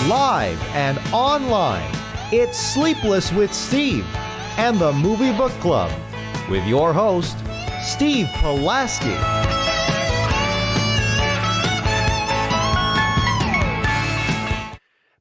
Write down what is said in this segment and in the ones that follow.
Live and online, it's Sleepless with Steve and the Movie Book Club with your host, Steve Pulaski.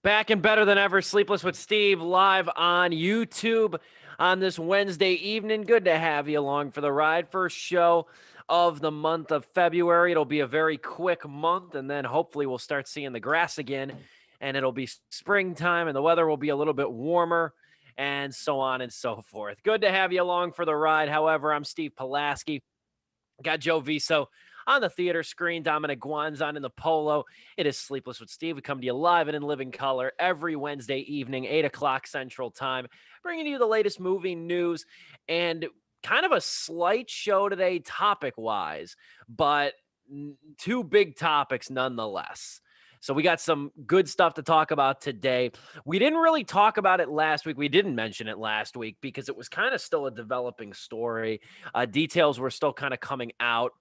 Back and better than ever, Sleepless with Steve, live on YouTube on this Wednesday evening. Good to have you along for the ride. First show of the month of February. It'll be a very quick month, and then hopefully we'll start seeing the grass again, and it'll be springtime, and the weather will be a little bit warmer, and so on and so forth. Good to have you along for the ride. However, I'm Steve Pulaski. Got Joe Viso on the theater screen, Dominic Guanzon in the polo. It is Sleepless with Steve. We come to you live and in living color every Wednesday evening, 8 o'clock Central Time, bringing you the latest movie news and kind of a slight show today topic-wise, but two big topics nonetheless. So we got some good stuff to talk about today. We didn't really talk about it last week. We didn't mention it last week because it was kind of still a developing story. Details were still kind of coming out.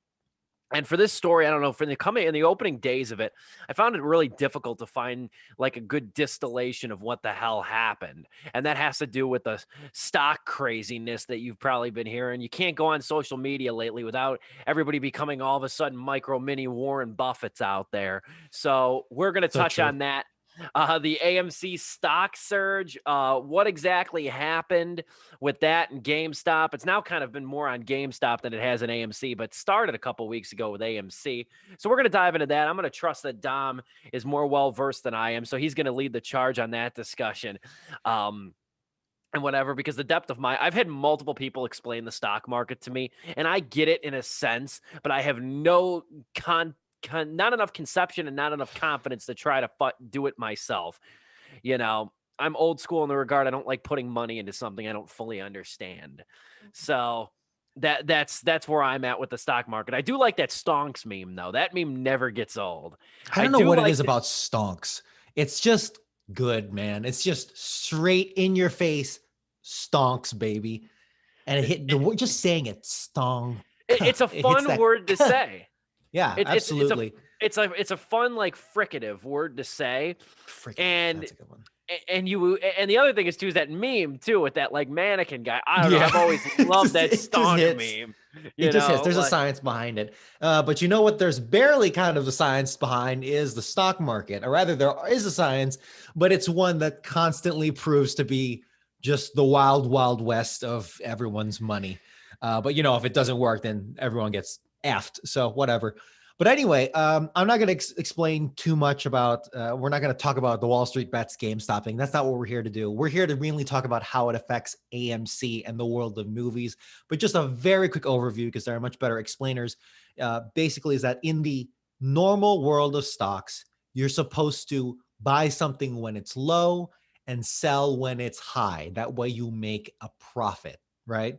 And for this story, I don't know, in the opening days of it, I found it really difficult to find like a good distillation of what the hell happened. And that has to do with the stock craziness that you've probably been hearing. You can't go on social media lately without everybody becoming all of a sudden micro mini Warren Buffett's out there. So we're going to touch on that. The AMC stock surge, what exactly happened with that and GameStop? It's now kind of been more on GameStop than it has in AMC, but started a couple weeks ago with AMC. So we're going to dive into that. I'm going to trust that Dom is more well-versed than I am, so he's going to lead the charge on that discussion. And whatever, because the depth of I've had multiple people explain the stock market to me, and I get it in a sense, but I have no not enough conception and not enough confidence to try to do it myself. You know, I'm old school in the regard. I don't like putting money into something I don't fully understand. So that's where I'm at with the stock market. I do like that stonks meme though. That meme never gets old. I don't know what it is about stonks. It's just good, man. It's just straight in your face stonks, baby. And just saying it, stong. It's a fun word to say. Yeah, absolutely. It's a fun, like, fricative word to say. And that's a good one. And the other thing is too, is that meme too with that like mannequin guy. I don't know. I've always loved that stonk meme. It just hits. There's a science behind it. But you know what? There's barely kind of the science behind is the stock market, or rather there is a science, but it's one that constantly proves to be just the wild, wild west of everyone's money. But you know, if it doesn't work, then everyone gets effed. So whatever. But anyway, I'm not going to explain too much about, we're not going to talk about the Wall Street bets, GameStopping. That's not what we're here to do. We're here to really talk about how it affects AMC and the world of movies. But just a very quick overview, because there are much better explainers, basically is that in the normal world of stocks, you're supposed to buy something when it's low and sell when it's high. That way you make a profit, right?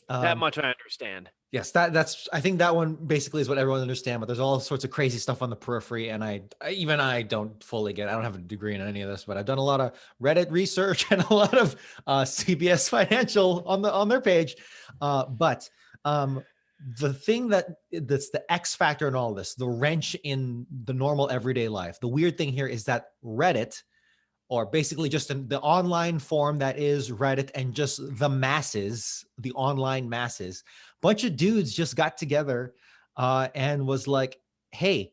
That much I understand. Yes, that's. I think that one basically is what everyone understands. But there's all sorts of crazy stuff on the periphery, and I don't fully get it. I don't have a degree in any of this, but I've done a lot of Reddit research and a lot of CBS Financial on their page. But the thing that's the X factor in all this, the wrench in the normal everyday life. The weird thing here is that Reddit, or basically just the online form that is Reddit, and just the masses, the online masses, bunch of dudes just got together and was like, hey,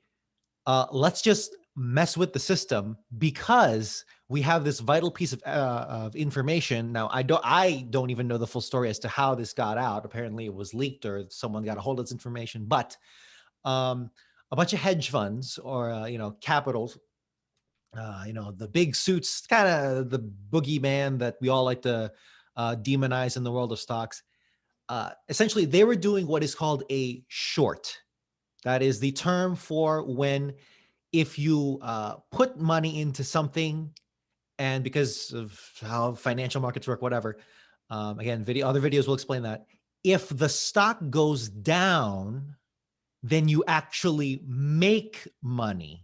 let's just mess with the system because we have this vital piece of information. Now, I don't even know the full story as to how this got out. Apparently it was leaked or someone got a hold of this information, but a bunch of hedge funds or, capitals, the big suits, kind of the boogeyman that we all like to demonize in the world of stocks. Essentially, they were doing what is called a short. That is the term for when if you put money into something, and because of how financial markets work, whatever, again, other videos will explain that. If the stock goes down, then you actually make money,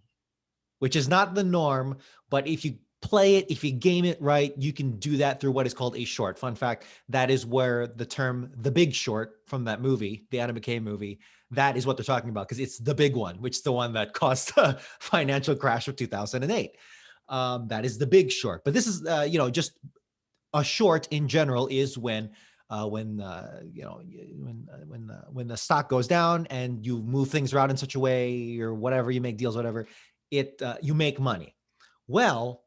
which is not the norm. But if you play it, if you game it right, you can do that through what is called a short. Fun fact, that is where the term The Big Short from that movie, the Adam McKay movie, that is what they're talking about, because it's the big one, which is the one that caused the financial crash of 2008. That is the big short. But this is, just a short in general is when the stock goes down and you move things around in such a way or whatever, you make deals, whatever, you make money. Well,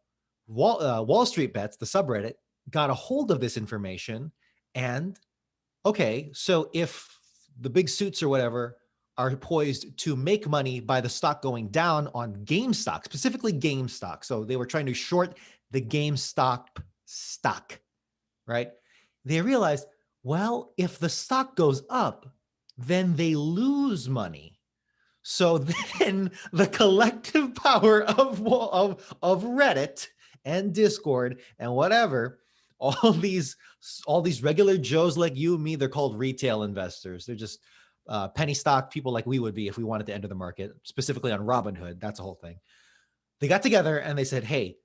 Wall Street Bets, the subreddit, got a hold of this information, and okay, so if the big suits or whatever are poised to make money by the stock going down on GameStop, specifically GameStop. So they were trying to short the GameStop stock, right? They realized, well, if the stock goes up, then they lose money. So then the collective power of Reddit and Discord and whatever, all these regular Joes like you and me, they're called retail investors. They're just penny stock people like we would be if we wanted to enter the market, specifically on Robinhood. That's the whole thing. They got together and they said, hey,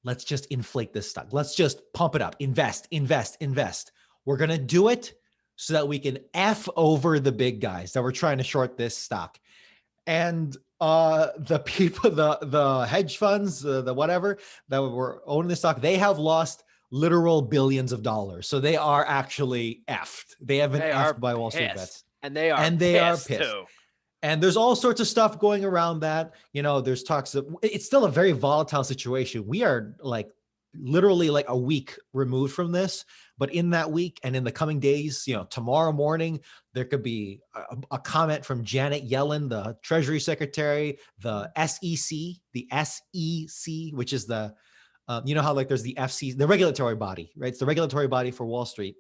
let's just inflate this stock. Let's just pump it up, invest. We're going to do it so that we can F over the big guys that were trying to short this stock. And the people, the hedge funds, the whatever that were owning the stock, they have lost literal billions of dollars. So they are actually effed. They have been effed by Wall Street Bets. And they are pissed too. And there's all sorts of stuff going around that. There's talks of, it's still a very volatile situation. We are literally a week removed from this, but in that week and in the coming days, tomorrow morning, there could be a comment from Janet Yellen, the Treasury Secretary, the SEC, which is the, how there's the FCC, the regulatory body, right? It's the regulatory body for Wall Street.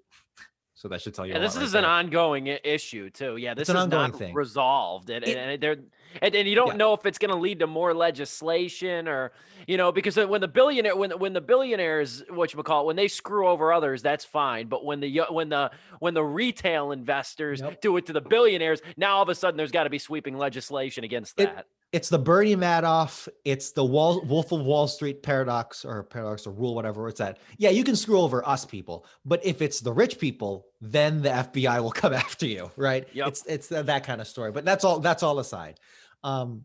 So that should tell you. And this is an ongoing issue too. Yeah, this is not resolved, and you don't know if it's going to lead to more legislation or because when the billionaires, when they screw over others, that's fine. But when the retail investors do it to the billionaires, now all of a sudden there's got to be sweeping legislation against that. It's the Bernie Madoff. It's the Wolf of Wall Street paradox or rule, whatever it's at. Yeah, you can screw over us people, but if it's the rich people, then the FBI will come after you, right? Yep. It's that kind of story. But that's all aside. So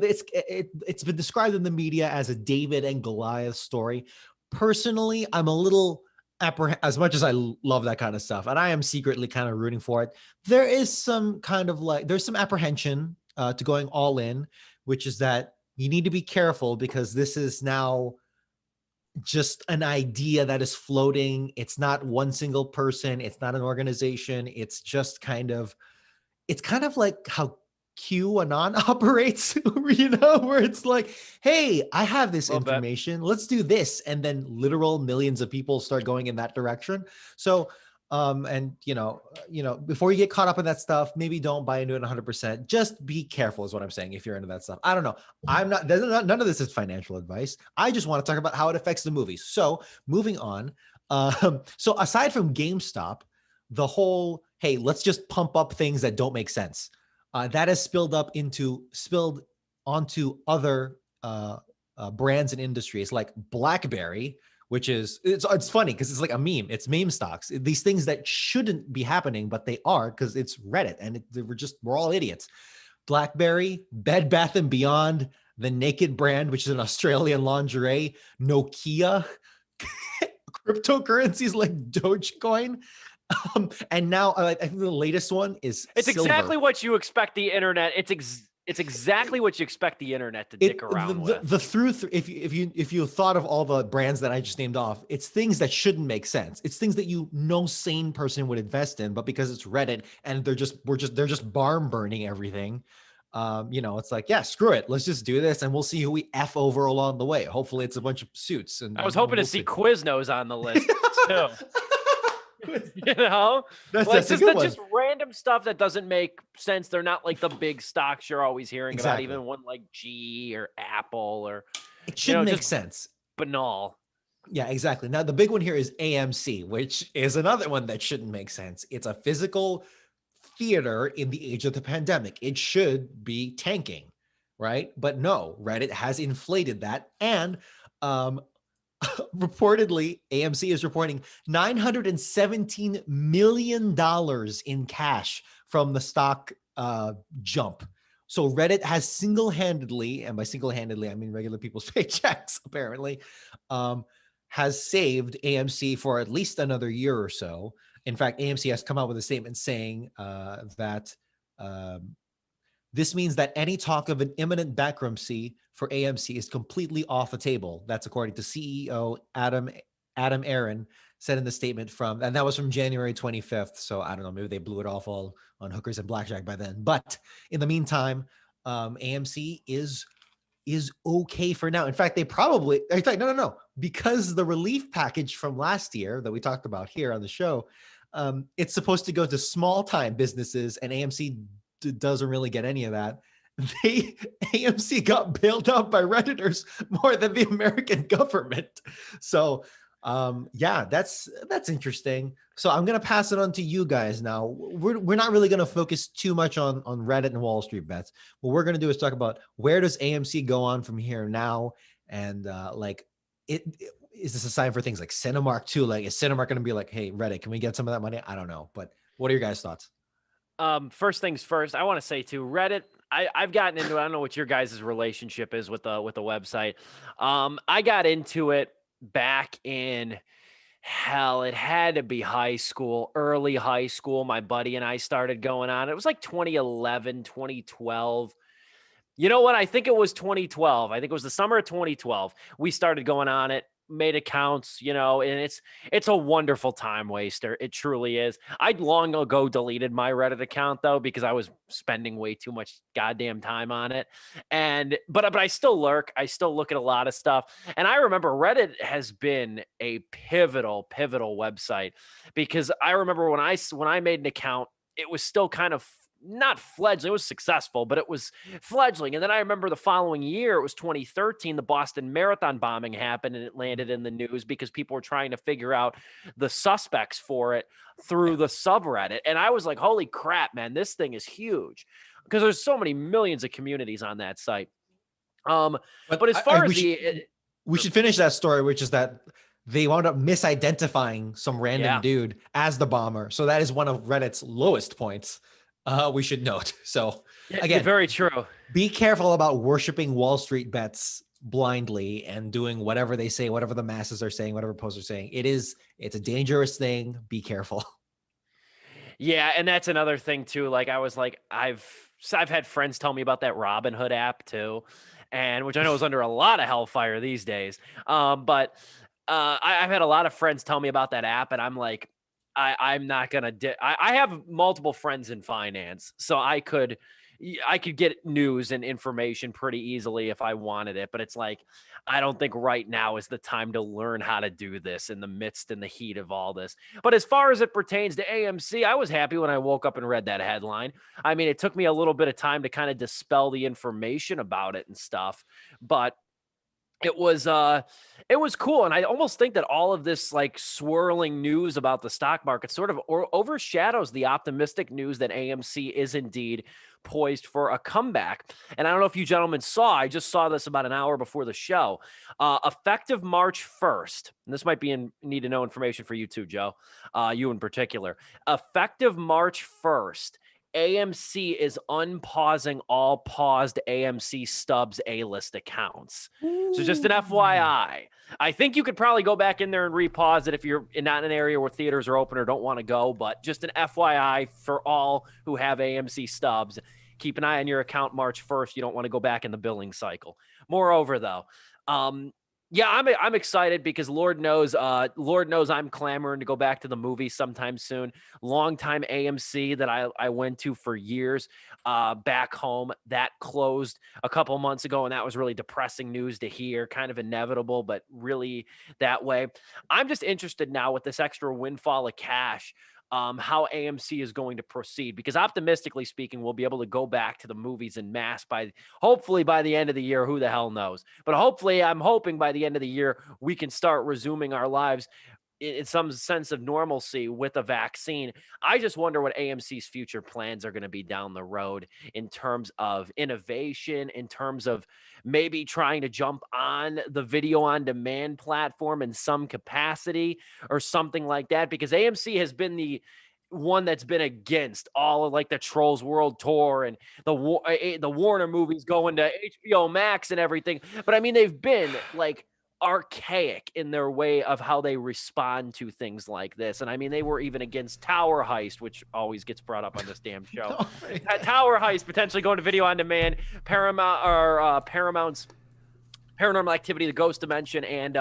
it's been described in the media as a David and Goliath story. Personally, I'm a little as much as I love that kind of stuff, and I am secretly kind of rooting for it. There is some kind of there's some apprehension to going all in, which is that you need to be careful because this is now just an idea that is floating. It's not one single person. It's not an organization. It's just it's kind of like how QAnon operates, where it's like, hey, I have this information. Let's do this. And then literal millions of people start going in that direction. So before you get caught up in that stuff, maybe don't buy into it 100%. Just be careful is what I'm saying. If you're into that stuff, I don't know. None of this is financial advice. I just want to talk about how it affects the movies. So moving on. So aside from GameStop, the whole, hey, let's just pump up things that don't make sense. That has spilled onto other brands and industries like BlackBerry, which is, it's funny because it's like a meme. It's meme stocks. These things that shouldn't be happening, but they are because it's Reddit and we're all idiots. BlackBerry, Bed Bath & Beyond, the Naked brand, which is an Australian lingerie, Nokia, cryptocurrencies like Dogecoin. And now I think the latest one is silver. Exactly what you expect the internet. It's exactly what you expect the internet to dick around with. If you thought of all the brands that I just named off, it's things that shouldn't make sense. It's things that no sane person would invest in, but because it's Reddit and they're just barn burning everything. It's like, yeah, screw it. Let's just do this and we'll see who we F over along the way. Hopefully it's a bunch of suits. And I was hoping to see Quiznos on the list too. That's just random stuff that doesn't make sense. They're not like the big stocks you're always hearing about, even one like G or Apple or it should make sense. Banal. Yeah, exactly. Now the big one here is AMC, which is another one that shouldn't make sense. It's a physical theater in the age of the pandemic. It should be tanking, right? But no, Reddit has inflated that, and reportedly, AMC is reporting $917 million in cash from the stock jump. So Reddit has single-handedly, and by single-handedly, I mean regular people's paychecks, apparently, has saved AMC for at least another year or so. In fact, AMC has come out with a statement saying that this means that any talk of an imminent bankruptcy for AMC is completely off the table. That's according to CEO Adam Aaron, said in the statement and that was from January 25th. So I don't know, maybe they blew it off all on hookers and blackjack by then. But in the meantime, AMC is okay for now. In fact, no. Because the relief package from last year that we talked about here on the show, it's supposed to go to small time businesses, and AMC doesn't really get any of that. AMC got bailed out by Redditors more than the American government. So that's interesting. So I'm gonna pass it on to you guys now. We're not really gonna focus too much on Reddit and Wall Street bets. What we're gonna do is talk about where does AMC go on from here now, and is this a sign for things like Cinemark too? Like, is Cinemark gonna be like, hey, Reddit, can we get some of that money? I don't know, but what are your guys' thoughts? First things first, I want to say too, Reddit, I've gotten into it. I don't know what your guys' relationship is with the website. I got into it back in it had to be high school, early high school. My buddy and I started going on. It was like 2011, 2012. You know what? I think it was 2012. I think it was the summer of 2012. We started going on it, made accounts, and it's a wonderful time waster. It truly is. I'd long ago deleted my Reddit account though, because I was spending way too much goddamn time on it. But I still lurk. I still look at a lot of stuff. And I remember Reddit has been a pivotal website, because I remember when I made an account, it was still kind of not fledgling. It was successful, but it was fledgling. And then I remember the following year, it was 2013, the Boston Marathon bombing happened, and it landed in the news because people were trying to figure out the suspects for it through the subreddit. And I was like, holy crap, man, this thing is huge, because there's so many millions of communities on that site. But as far as we should finish that story, which is that they wound up misidentifying some random dude as the bomber. So that is one of Reddit's lowest points. We should note. So again, very true. Be careful about worshiping Wall Street bets blindly and doing whatever they say, whatever the masses are saying, whatever posts are saying. It's a dangerous thing. Be careful. Yeah, and that's another thing too. Like I've had friends tell me about that Robinhood app too, and which I know is under a lot of hellfire these days. But I've had a lot of friends tell me about that app, and I'm like, I'm not gonna. I have multiple friends in finance, so I could get news and information pretty easily if I wanted it. But it's like, I don't think right now is the time to learn how to do this in the midst and the heat of all this. But as far as it pertains to AMC, I was happy when I woke up and read that headline. I mean, it took me a little bit of time to kind of dispel the information about it and stuff, but it was cool. And I almost think that all of this like swirling news about the stock market sort of overshadows the optimistic news that AMC is indeed poised for a comeback. And I don't know if you gentlemen I just saw this about an hour before the show, effective March 1st. And this might be need to know information for you too, Joe, you in particular. Effective March 1st, AMC is unpausing all paused AMC Stubs A-list accounts. Ooh. So just an FYI. I think you could probably go back in there and repause it if you're not in an area where theaters are open or don't want to go, but just an FYI for all who have AMC Stubs. Keep an eye on your account March 1st. You don't want to go back in the billing cycle. Moreover, though, yeah, I'm excited because Lord knows I'm clamoring to go back to the movies sometime soon. Longtime AMC that I went to for years back home, that closed a couple months ago, and that was really depressing news to hear, kind of inevitable, but really that way. I'm just interested now with this extra windfall of cash, how AMC is going to proceed, because optimistically speaking, we'll be able to go back to the movies en masse hopefully by the end of the year. Who the hell knows? But hopefully, I'm hoping by the end of the year, we can start resuming our lives in some sense of normalcy with a vaccine. I just wonder what AMC's future plans are going to be down the road in terms of innovation, in terms of maybe trying to jump on the video on demand platform in some capacity or something like that, because AMC has been one that's been against all of like the Trolls World Tour and the Warner movies going to HBO Max and everything. But I mean, they've been like archaic in their way of how they respond to things like this. And I mean, they were even against Tower Heist, which always gets brought up on this damn show. Tower Heist potentially going to video on demand. Paramount's Paranormal Activity, The Ghost Dimension, and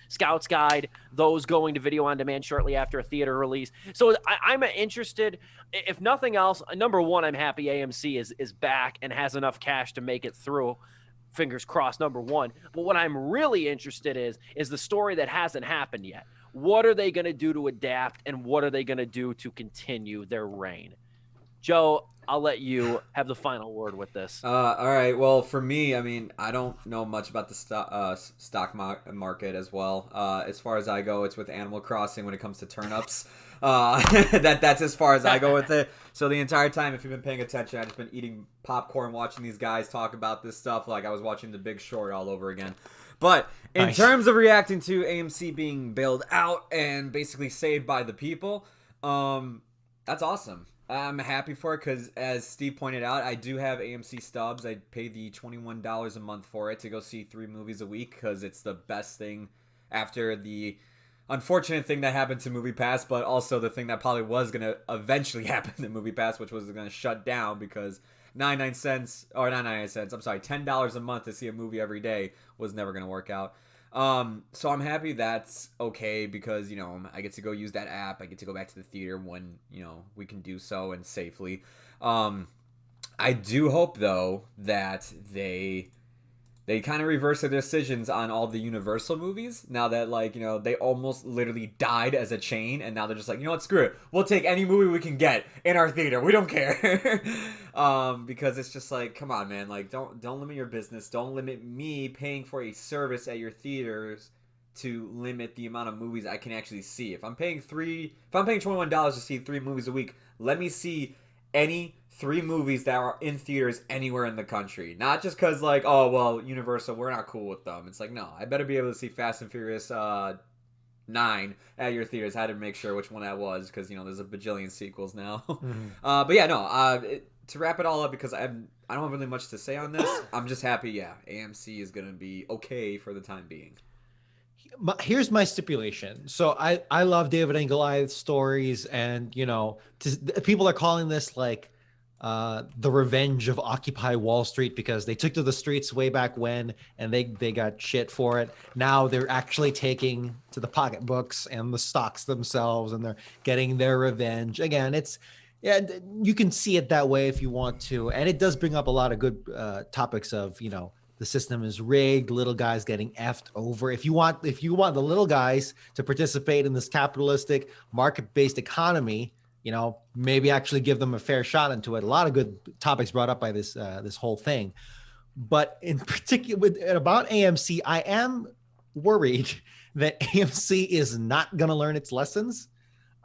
Scout's Guide, those going to video on demand shortly after a theater release. So I'm interested. If nothing else, number one, I'm happy AMC is back and has enough cash to make it through. Fingers crossed, number one. But what I'm really interested is the story that hasn't happened yet. What are they going to do to adapt, and what are they going to do to continue their reign? Joe, I'll let you have the final word with this. All right. Well, for me, I mean, I don't know much about the stock market as well. As far as I go, it's with Animal Crossing when it comes to turnips. That's as far as I go with it. So the entire time, if you've been paying attention, I've just been eating popcorn, watching these guys talk about this stuff like I was watching The Big Short all over again. But in terms of reacting to AMC being bailed out and basically saved by the people, that's awesome. I'm happy for it because, as Steve pointed out, I do have AMC stubs. I pay the $21 a month for it to go see 3 movies a week because it's the best thing after the unfortunate thing that happened to MoviePass, but also the thing that probably was going to eventually happen to MoviePass, which was going to shut down because 99 cents, or not 99 cents, I'm sorry, $10 a month to see a movie every day was never going to work out. So I'm happy that's okay because, you know, I get to go use that app. I get to go back to the theater when, you know, we can do so and safely. I do hope, though, that they kind of reverse their decisions on all the Universal movies now that, like, you know, they almost literally died as a chain, and now they're just like, you know what, screw it. We'll take any movie we can get in our theater. We don't care. Because it's just like, come on, man. Like, don't limit your business. Don't limit me paying for a service at your theaters to limit the amount of movies I can actually see. If I'm paying $21 to see 3 movies a week, let me see any 3 movies that are in theaters anywhere in the country. Not just because, like, oh, well, Universal, we're not cool with them. It's like, no, I better be able to see Fast and Furious 9 at your theaters. I had to make sure which one that was because, you know, there's a bajillion sequels now. Mm-hmm. But yeah, no, to wrap it all up, because I don't have really much to say on this, I'm just happy, yeah, AMC is going to be okay for the time being. Here's my stipulation. So I love David and Goliath stories, and, you know, people are calling this like the revenge of Occupy Wall Street because they took to the streets way back when and they got shit for it. Now they're actually taking to the pocketbooks and the stocks themselves, and they're getting their revenge. Again, you can see it that way if you want to, and it does bring up a lot of good topics of, you know, the system is rigged, little guys getting effed over. If you want the little guys to participate in this capitalistic market-based economy, you know, maybe actually give them a fair shot into it. A lot of good topics brought up by this whole thing. But in particular about AMC, I am worried that AMC is not going to learn its lessons.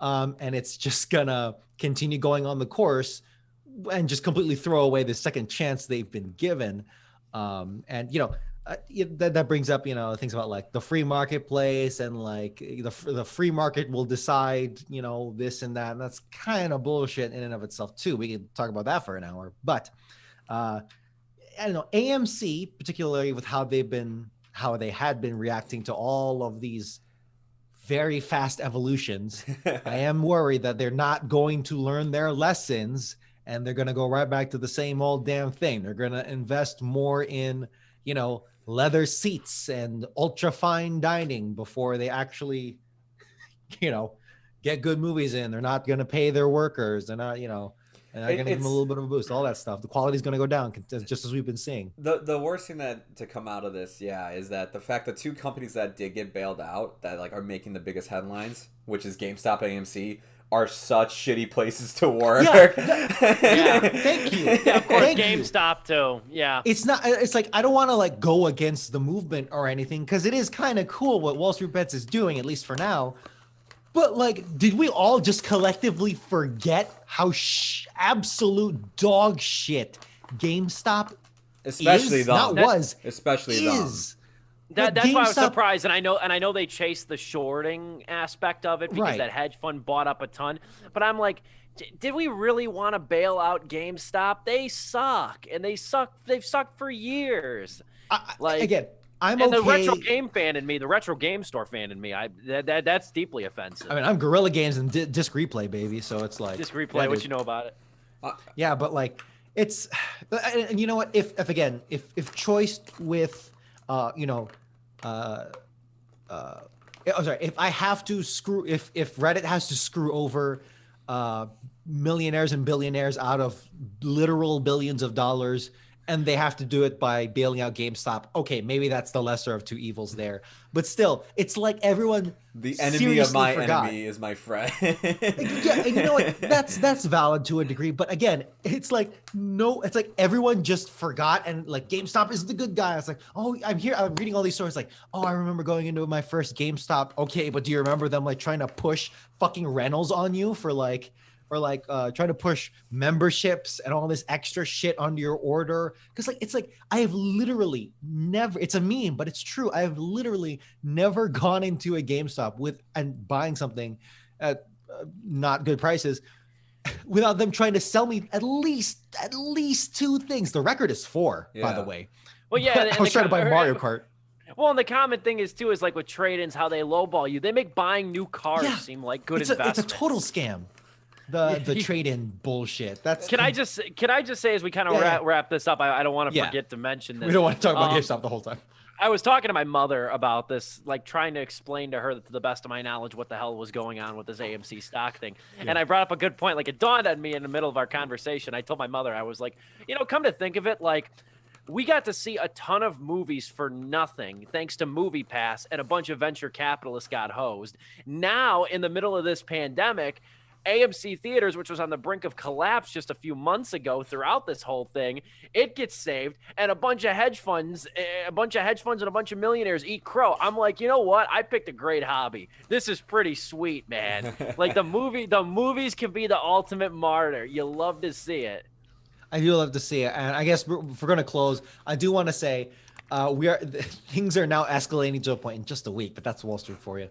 And it's just going to continue going on the course and just completely throw away the second chance they've been given. And, you know, that brings up, you know, things about like the free marketplace and like the free market will decide, you know, this and that. And that's kind of bullshit in and of itself, too. We could talk about that for an hour. But I don't know, AMC, particularly with how they had been reacting to all of these very fast evolutions, I am worried that they're not going to learn their lessons. And they're going to go right back to the same old damn thing. They're going to invest more in, you know, leather seats and ultra fine dining before they actually, you know, get good movies in. They're not going to pay their workers. They're not, you know, and they're going to give them a little bit of a boost. All that stuff. The quality is going to go down, just as we've been seeing. The worst thing to come out of this, yeah, is that the fact that 2 companies that did get bailed out that like are making the biggest headlines, which is GameStop and AMC, are such shitty places to work. Yeah, thank you. Yeah, of course, GameStop too. Yeah. It's like, I don't want to like go against the movement or anything, because it is kind of cool what Wall Street Bets is doing, at least for now. But like, did we all just collectively forget how absolute dog shit GameStop especially is? them. Not was. Especially is. them. That's why I was GameStop- surprised, and I know they chased the shorting aspect of it because Right. that hedge fund bought up a ton. But I'm like, did we really want to bail out GameStop? They suck, and they suck. They've sucked for years. Like Again, I'm and okay. the retro game fan in me, the retro game store fan in me, that's deeply offensive. I mean, I'm Guerrilla Games and disc replay, baby. So it's like Just replay yeah, what dude. you know about it. Yeah, but like it's, and you know what? If choiced with, if I have to screw, if Reddit has to screw over, millionaires and billionaires out of literal billions of dollars, and they have to do it by bailing out GameStop. Okay, maybe that's the lesser of two evils there. But still, it's like everyone The enemy of seriously my forgot. enemy is my friend. Yeah, and you know what? That's valid to a degree. But again, it's like everyone just forgot, and like GameStop is the good guy. It's like, oh, I'm reading all these stories. Like, oh, I remember going into my first GameStop. Okay, but do you remember them like trying to push fucking rentals on you for like? Or like trying to push memberships and all this extra shit onto your order. Because like it's like I have literally never, it's a meme, but it's true. I have literally never gone into a GameStop and buying something at not good prices without them trying to sell me at least two things. The record is 4, by the way. Well, yeah, But I was trying to buy Mario Kart. Well, and the common thing is too is like with trade-ins, how they lowball you. They make buying new cars seem like good investments. It's a total scam. The trade-in bullshit. That's Can I just say as we kind of wrap this up, I don't want to forget to mention this. We don't want to talk about GameStop the whole time. I was talking to my mother about this, like trying to explain to her to the best of my knowledge what the hell was going on with this AMC stock thing. Yeah. And I brought up a good point. Like it dawned on me in the middle of our conversation. I told my mother, I was like, come to think of it, like we got to see a ton of movies for nothing thanks to MoviePass, and a bunch of venture capitalists got hosed. Now, in the middle of this pandemic, AMC Theaters, which was on the brink of collapse just a few months ago throughout this whole thing, it gets saved, and a bunch of hedge funds and a bunch of millionaires eat crow. I'm like, you know what? I picked a great hobby. This is pretty sweet, man. Like the movies can be the ultimate martyr. You love to see it. I do love to see it. And I guess if we're going to close, I do want to say things are now escalating to a point in just a week, but that's Wall Street for you.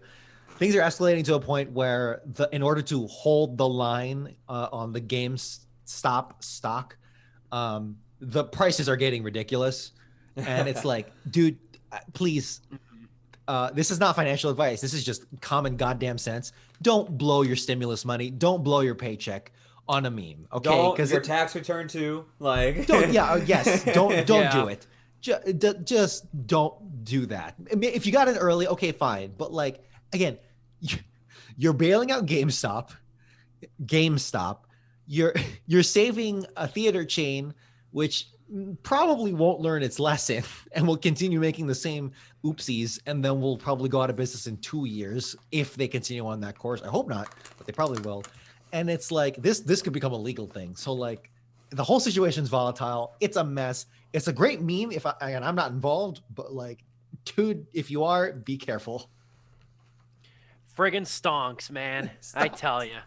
Things are escalating to a point where in order to hold the line on the GameStop stock, the prices are getting ridiculous. And it's like, dude, please, this is not financial advice. This is just common goddamn sense. Don't blow your stimulus money. Don't blow your paycheck on a meme. Okay. Because your tax return too. Like, don't do it. Just don't do that. I mean, if you got in early, okay, fine. But like, again, you're bailing out GameStop. You're saving a theater chain, which probably won't learn its lesson and will continue making the same oopsies, and then will probably go out of business in 2 years if they continue on that course. I hope not, but they probably will. And it's like this could become a legal thing. So like the whole situation's volatile. It's a mess. It's a great meme I'm not involved, but like, dude, if you are, be careful. Friggin' stonks, man. I tell you.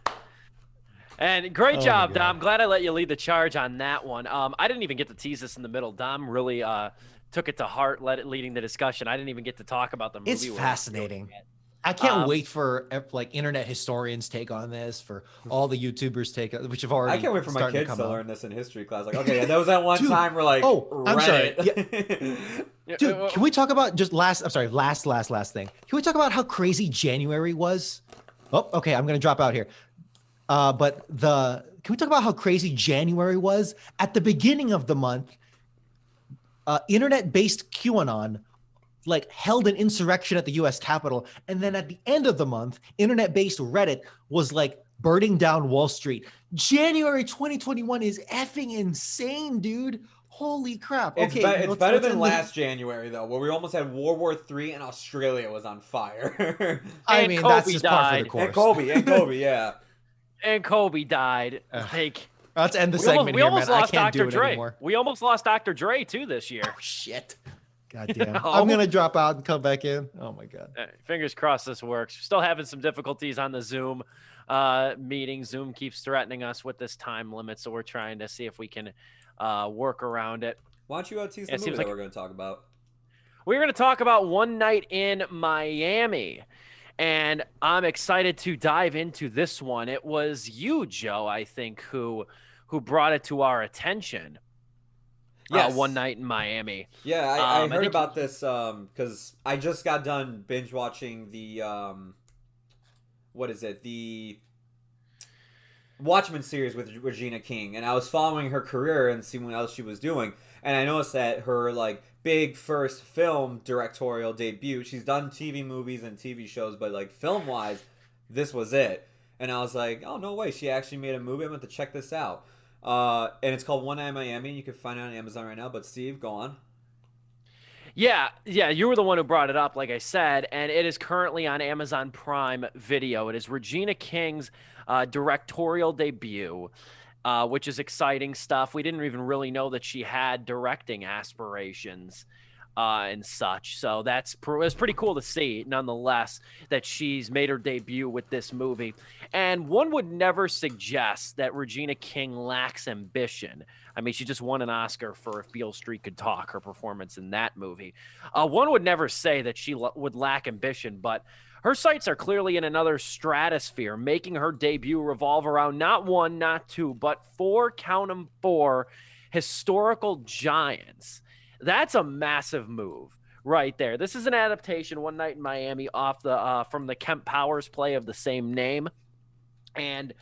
And great job, Dom. Glad I let you lead the charge on that one. I didn't even get to tease this in the middle. Dom really took it to heart, leading the discussion. I didn't even get to talk about the movie. It's fascinating. I can't wait for like internet historians take on this, for all the YouTubers take, which have already. I can't wait for my kids to learn this in history class. Like, okay, there was that one time where like, I'm sorry. Yeah. Dude, can we talk about last thing? Can we talk about how crazy January was? Oh, okay, I'm gonna drop out here. Can we talk about how crazy January was? At the beginning of the month, internet-based QAnon like held an insurrection at the U.S. Capitol, and then at the end of the month, internet-based Reddit was like burning down Wall Street. January 2021 is effing insane, dude. Holy crap. It's better than last January, though, where we almost had World War III and Australia was on fire. I mean, Kobe that's just par for the course. And Kobe, yeah. And Kobe died. Like, let's end the segment we here, almost man. lost I can't Dr. do it Dre. anymore. We almost lost Dr. Dre, too, this year. Oh, shit. God damn. I'm going to drop out and come back in. Oh, my God. Fingers crossed this works. Still having some difficulties on the Zoom meeting. Zoom keeps threatening us with this time limit, so we're trying to see if we can work around it. Why don't you tease the movie that we're going to talk about? We're going to talk about One Night in Miami. And I'm excited to dive into this one. It was you, Joe, I think, who brought it to our attention. Yes. One Night in Miami. Yeah, I heard think about this because I just got done binge watching the what is it? The Watchmen series with Regina King, and I was following her career and seeing what else she was doing, and I noticed that her like big first film directorial debut. She's done TV movies and TV shows, but like film wise, this was it. And I was like, oh no way, she actually made a movie. I'm going to check this out. And it's called One Night in Miami. You can find it on Amazon right now. But Steve, go on. Yeah, you were the one who brought it up, like I said, and it is currently on Amazon Prime Video. It is Regina King's directorial debut, which is exciting stuff. We didn't even really know that she had directing aspirations and such. So it's pretty cool to see, nonetheless, that she's made her debut with this movie. And one would never suggest that Regina King lacks ambition. I mean, she just won an Oscar for If Beale Street Could Talk, her performance in that movie. One would never say that she would lack ambition, but her sights are clearly in another stratosphere, making her debut revolve around not one, not two, but four, count them, four historical giants. That's a massive move right there. This is an adaptation, One Night in Miami, off the from the Kemp Powers play of the same name. And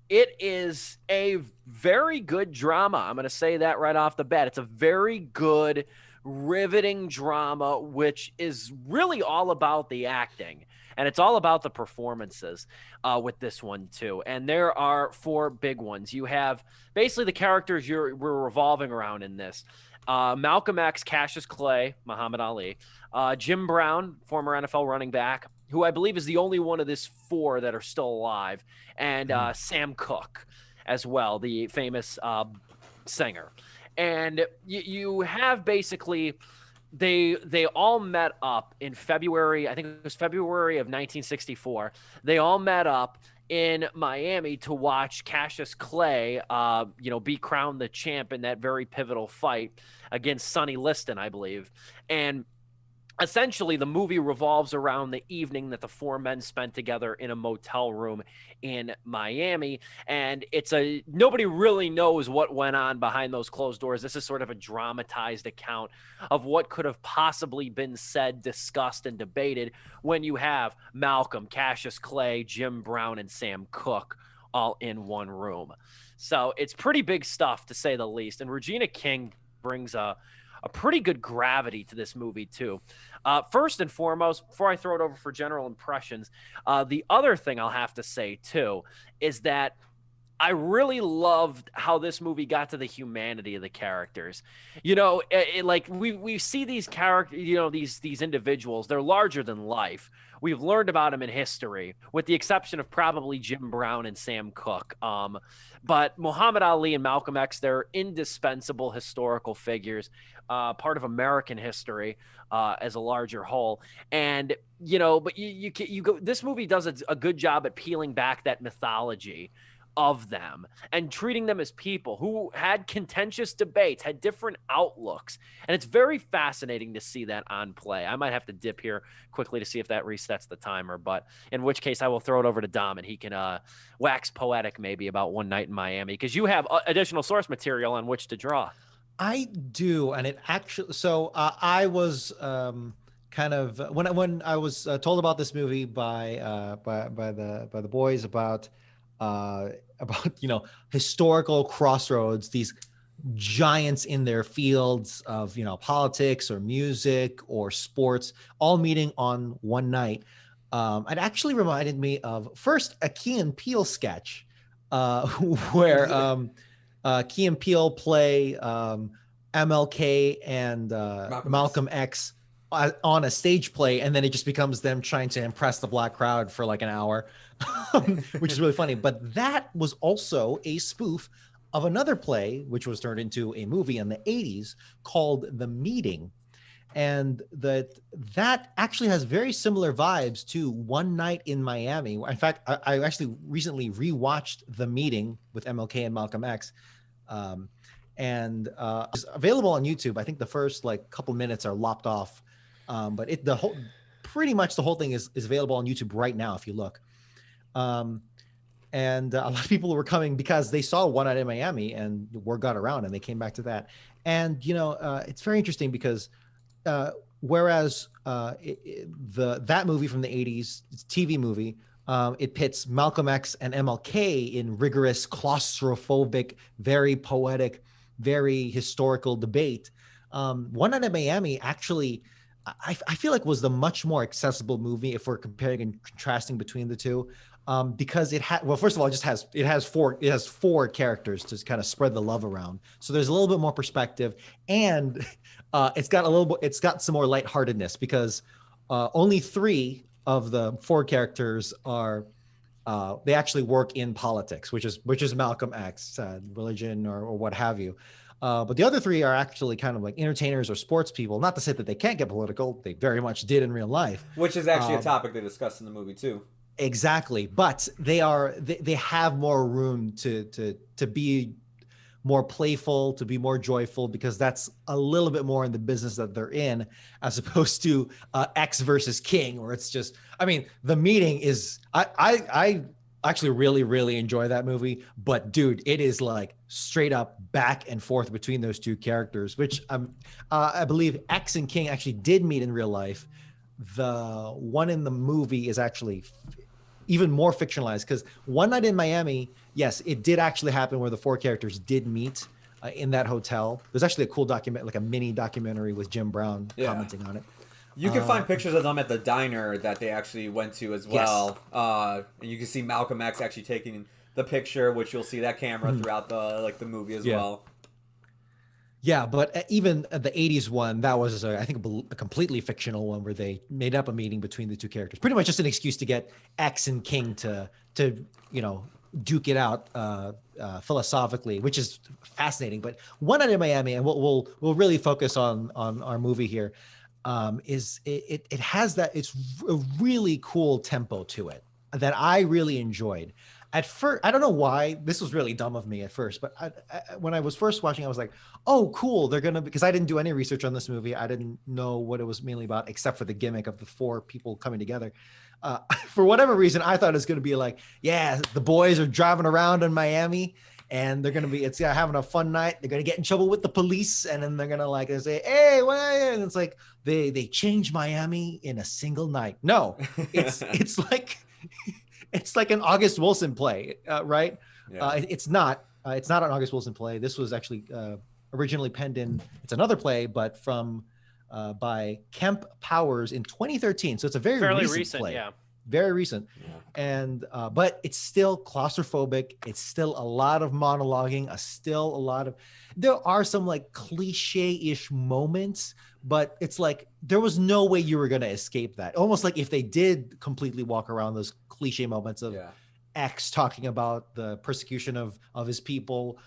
it is a very good drama. I'm going to say that right off the bat. It's a very good, riveting drama, which is really all about the acting. And it's all about the performances with this one, too. And there are four big ones. You have basically the characters we're revolving around in this. Malcolm X, Cassius Clay, Muhammad Ali, Jim Brown, former NFL running back, who I believe is the only one of this four that are still alive, and Sam Cooke as well, the famous singer. And you have basically they all met up in February. I think it was February of 1964. They all met up in Miami to watch Cassius Clay, be crowned the champ in that very pivotal fight against Sonny Liston, I believe. And essentially, the movie revolves around the evening that the four men spent together in a motel room in Miami. And nobody really knows what went on behind those closed doors. This is sort of a dramatized account of what could have possibly been said, discussed, and debated when you have Malcolm, Cassius Clay, Jim Brown, and Sam Cooke all in one room. So it's pretty big stuff, to say the least. And Regina King brings a pretty good gravity to this movie, too. First and foremost, before I throw it over for general impressions, the other thing I'll have to say, too, is that I really loved how this movie got to the humanity of the characters. We see these characters, these individuals, they're larger than life. We've learned about them in history, with the exception of probably Jim Brown and Sam Cooke. But Muhammad Ali and Malcolm X, they're indispensable historical figures, part of American history as a larger whole. And, but you go, this movie does a good job at peeling back that mythology of them and treating them as people who had contentious debates, had different outlooks. And it's very fascinating to see that on play. I might have to dip here quickly to see if that resets the timer, but in which case I will throw it over to Dom and he can wax poetic maybe about One Night in Miami, because you have additional source material on which to draw. I do. And it actually, so I was kind of, when I was told about this movie by the boys about historical crossroads, these giants in their fields of politics or music or sports all meeting on one night. It actually reminded me of first a Key and Peele sketch where Key and Peele play MLK and Malcolm X on a stage play, and then it just becomes them trying to impress the black crowd for like an hour, which is really funny. But that was also a spoof of another play, which was turned into a movie in the 80s called The Meeting. And that actually has very similar vibes to One Night in Miami. In fact, I actually recently rewatched The Meeting with MLK and Malcolm X. And it's available on YouTube. I think the first couple minutes are lopped off But pretty much the whole thing is available on YouTube right now if you look. And a lot of people were coming because they saw One Night in Miami, and word got around, and they came back to that. And it's very interesting because whereas that movie from the 80s, it's a TV movie, it pits Malcolm X and MLK in rigorous, claustrophobic, very poetic, very historical debate. One Night in Miami actually, I feel like was the much more accessible movie if we're comparing and contrasting between the two. Because first of all, it has four characters to kind of spread the love around. So there's a little bit more perspective, and it's got some more lightheartedness because only 3 of the 4 characters are they actually work in politics, which is Malcolm X, religion or what have you. But the other 3 are actually kind of like entertainers or sports people. Not to say that they can't get political; they very much did in real life. Which is actually a topic they discussed in the movie too. Exactly, but they have more room to be more playful, to be more joyful, because that's a little bit more in the business that they're in, as opposed to X versus King, where it's just, I mean, the meeting is, I actually really, really enjoy that movie, but dude, it is like straight up back and forth between those 2 characters, which I believe X and King actually did meet in real life. The one in the movie is actually even more fictionalized, because One Night in Miami, yes, it did actually happen where the 4 characters did meet in that hotel. There's actually a cool document, like a mini documentary with Jim Brown commenting on it. You can find pictures of them at the diner that they actually went to as well. Yes. And you can see Malcolm X actually taking the picture, which you'll see that camera throughout the movie as well. Yeah, but even the 80s one, that was, I think, a completely fictional one where they made up a meeting between the 2 characters. Pretty much just an excuse to get X and King to duke it out philosophically, which is fascinating. But One Night in Miami, and we'll really focus on our movie here, is it has that, it's a really cool tempo to it that I really enjoyed. At first, I don't know why, this was really dumb of me at first, but when I was first watching, I was like, oh, cool. Because I didn't do any research on this movie. I didn't know what it was mainly about, except for the gimmick of the 4 people coming together. For whatever reason, I thought it was going to be like, yeah, the boys are driving around in Miami and they're going to be, having a fun night. They're going to get in trouble with the police. And then they're going to say, hey, what are you? And it's like, they change Miami in a single night. No, it's like... It's like an August Wilson play, right? Yeah. It's not an August Wilson play. This was actually originally penned in. It's another play, but by Kemp Powers in 2013. So it's a fairly recent play. Yeah. Very recent. Yeah. And but it's still claustrophobic. It's still a lot of monologuing. There are some like cliche-ish moments, but it's like there was no way you were going to escape that. Almost like if they did completely walk around those cliche moments of X talking about the persecution of his people,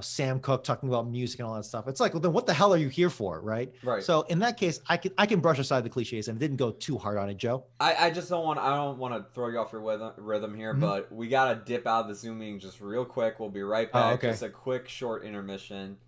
Sam Cooke talking about music and all that stuff. It's like, well, then what the hell are you here for, right? Right. So in that case, I can brush aside the cliches and it didn't go too hard on it, Joe. I don't want to throw you off your rhythm here, but we got to dip out of the Zoom meeting just real quick. We'll be right back. Okay. Just a quick short intermission.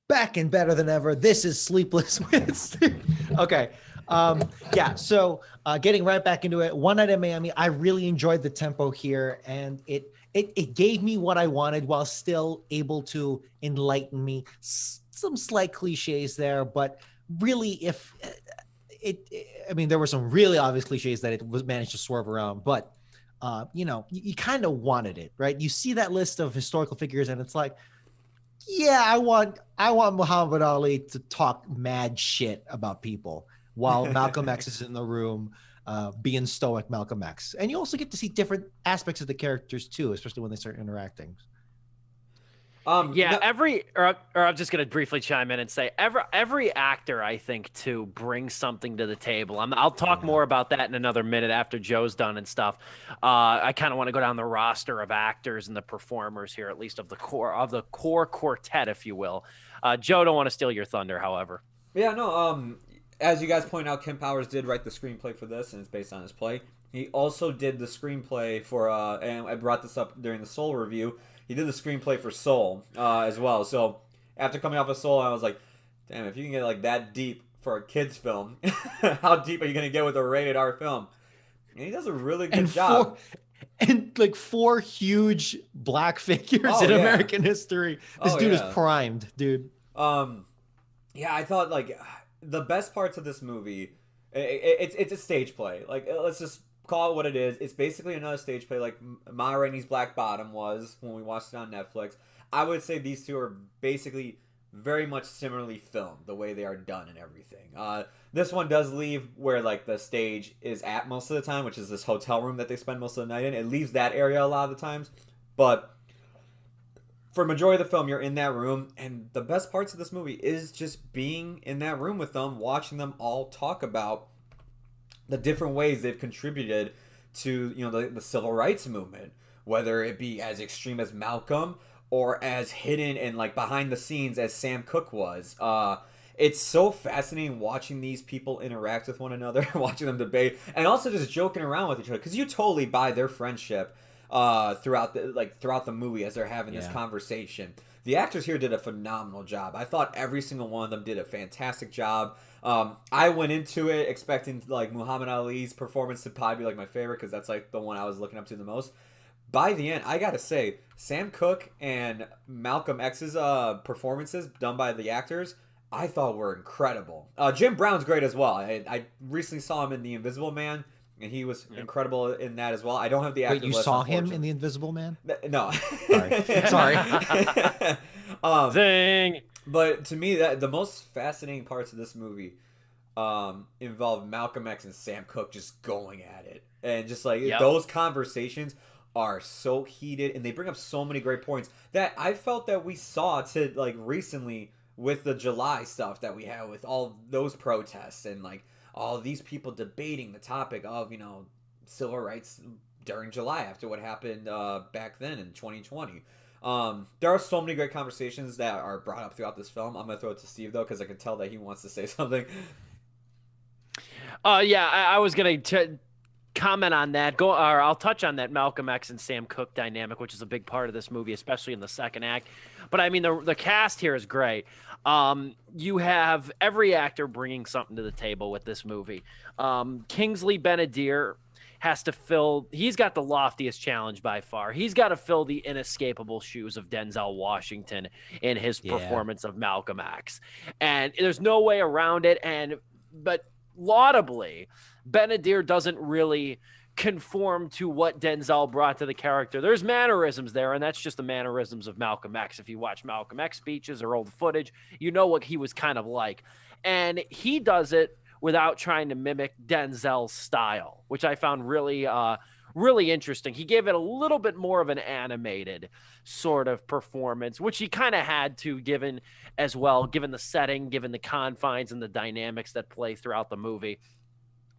Back and better than ever. This is Sleepless with Steve. Okay. So getting right back into it. One Night in Miami, I really enjoyed the tempo here, and it it gave me what I wanted while still able to enlighten me. Some slight cliches there, but really, if I mean, there were some really obvious cliches that it was managed to swerve around, but you kind of wanted it, right? You see that list of historical figures, and it's like, yeah, I want Muhammad Ali to talk mad shit about people while Malcolm X is in the room, being stoic Malcolm X. And you also get to see different aspects of the characters too, especially when they start interacting. I'm just going to briefly chime in and say every actor, I think, too, brings something to the table. I'll talk more about that in another minute after Joe's done and stuff. I kind of want to go down the roster of actors and the performers here, at least of the core quartet, if you will. Joe, don't want to steal your thunder, however. Yeah, no. As you guys point out, Kim Powers did write the screenplay for this, and it's based on his play. He also did the screenplay for, and I brought this up during the Soul review. He did the screenplay for Soul as well. So after coming off of Soul, I was like, damn, if you can get like that deep for a kid's film, how deep are you going to get with a rated R film? And he does a really good job. And like 4 huge black figures in American history. This dude is primed, dude. Yeah, I thought like the best parts of this movie, it's a stage play. Like, let's just call it what it is. It's basically another stage play like Ma Rainey's Black Bottom was when we watched it on Netflix. I would say these two are basically very much similarly filmed, the way they are done and everything. This one does leave where like the stage is at most of the time, which is this hotel room that they spend most of the night in. It leaves that area a lot of the times, but for majority of the film, you're in that room, and the best parts of this movie is just being in that room with them, watching them all talk about the different ways they've contributed to, the civil rights movement, whether it be as extreme as Malcolm or as hidden and like behind the scenes as Sam Cooke was. It's so fascinating watching these people interact with one another, watching them debate, and also just joking around with each other, because you totally buy their friendship throughout the movie as they're having this conversation. The actors here did a phenomenal job. I thought every single one of them did a fantastic job. I went into it expecting like Muhammad Ali's performance to probably be like my favorite, because that's like the one I was looking up to the most. By the end, I gotta say, Sam Cooke and Malcolm X's performances done by the actors, I thought were incredible. Jim Brown's great as well. I recently saw him in The Invisible Man, and he was incredible in that as well. I don't have the actors. Wait, you saw him in The Invisible Man? No. Sorry. Zing. But to me, the most fascinating parts of this movie involve Malcolm X and Sam Cooke just going at it. And just like those conversations are so heated, and they bring up so many great points that I felt that we saw to like recently with the July stuff that we had with all those protests and like all these people debating the topic of, civil rights during July after what happened back then in 2020. There are so many great conversations that are brought up throughout this film. I'm going to throw it to Steve, though, because I can tell that he wants to say something. I was going to comment on that. I'll touch on that Malcolm X and Sam Cooke dynamic, which is a big part of this movie, especially in the second act. But I mean, the cast here is great. You have every actor bringing something to the table with this movie. Kingsley Ben-Adir he's got the loftiest challenge by far. He's got to fill the inescapable shoes of Denzel Washington in his performance of Malcolm X. And there's no way around it. But laudably, Ben-Adir doesn't really conform to what Denzel brought to the character. There's mannerisms there, and that's just the mannerisms of Malcolm X. If you watch Malcolm X speeches or old footage, you know what he was kind of like. And he does it without trying to mimic Denzel's style, which I found really, really interesting. He gave it a little bit more of an animated sort of performance, which he kind of had to, given the setting, given the confines and the dynamics that play throughout the movie.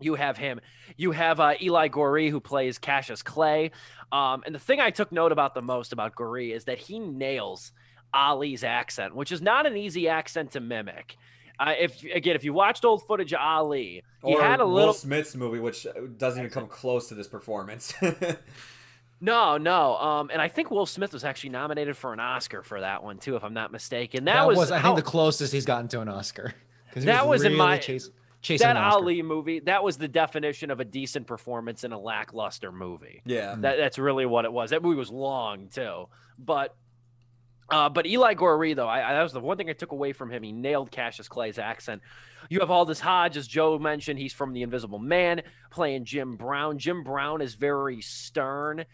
You have him. You have Eli Goree, who plays Cassius Clay. And the thing I took note about the most about Goree is that he nails Ali's accent, which is not an easy accent to mimic. If you watched old footage of Ali, he had a little Will Smith's movie, which doesn't even come close to this performance. No. And I think Will Smith was actually nominated for an Oscar for that one too, if I'm not mistaken. That was I think the closest he's gotten to an Oscar. That was really chasing that an Oscar. Ali movie, that was the definition of a decent performance in a lackluster movie. Yeah. That's really what it was. That movie was long too, but Eli Goree, though, that was the one thing I took away from him. He nailed Cassius Clay's accent. You have Aldous Hodge, as Joe mentioned. He's from The Invisible Man, playing Jim Brown. Jim Brown is very stern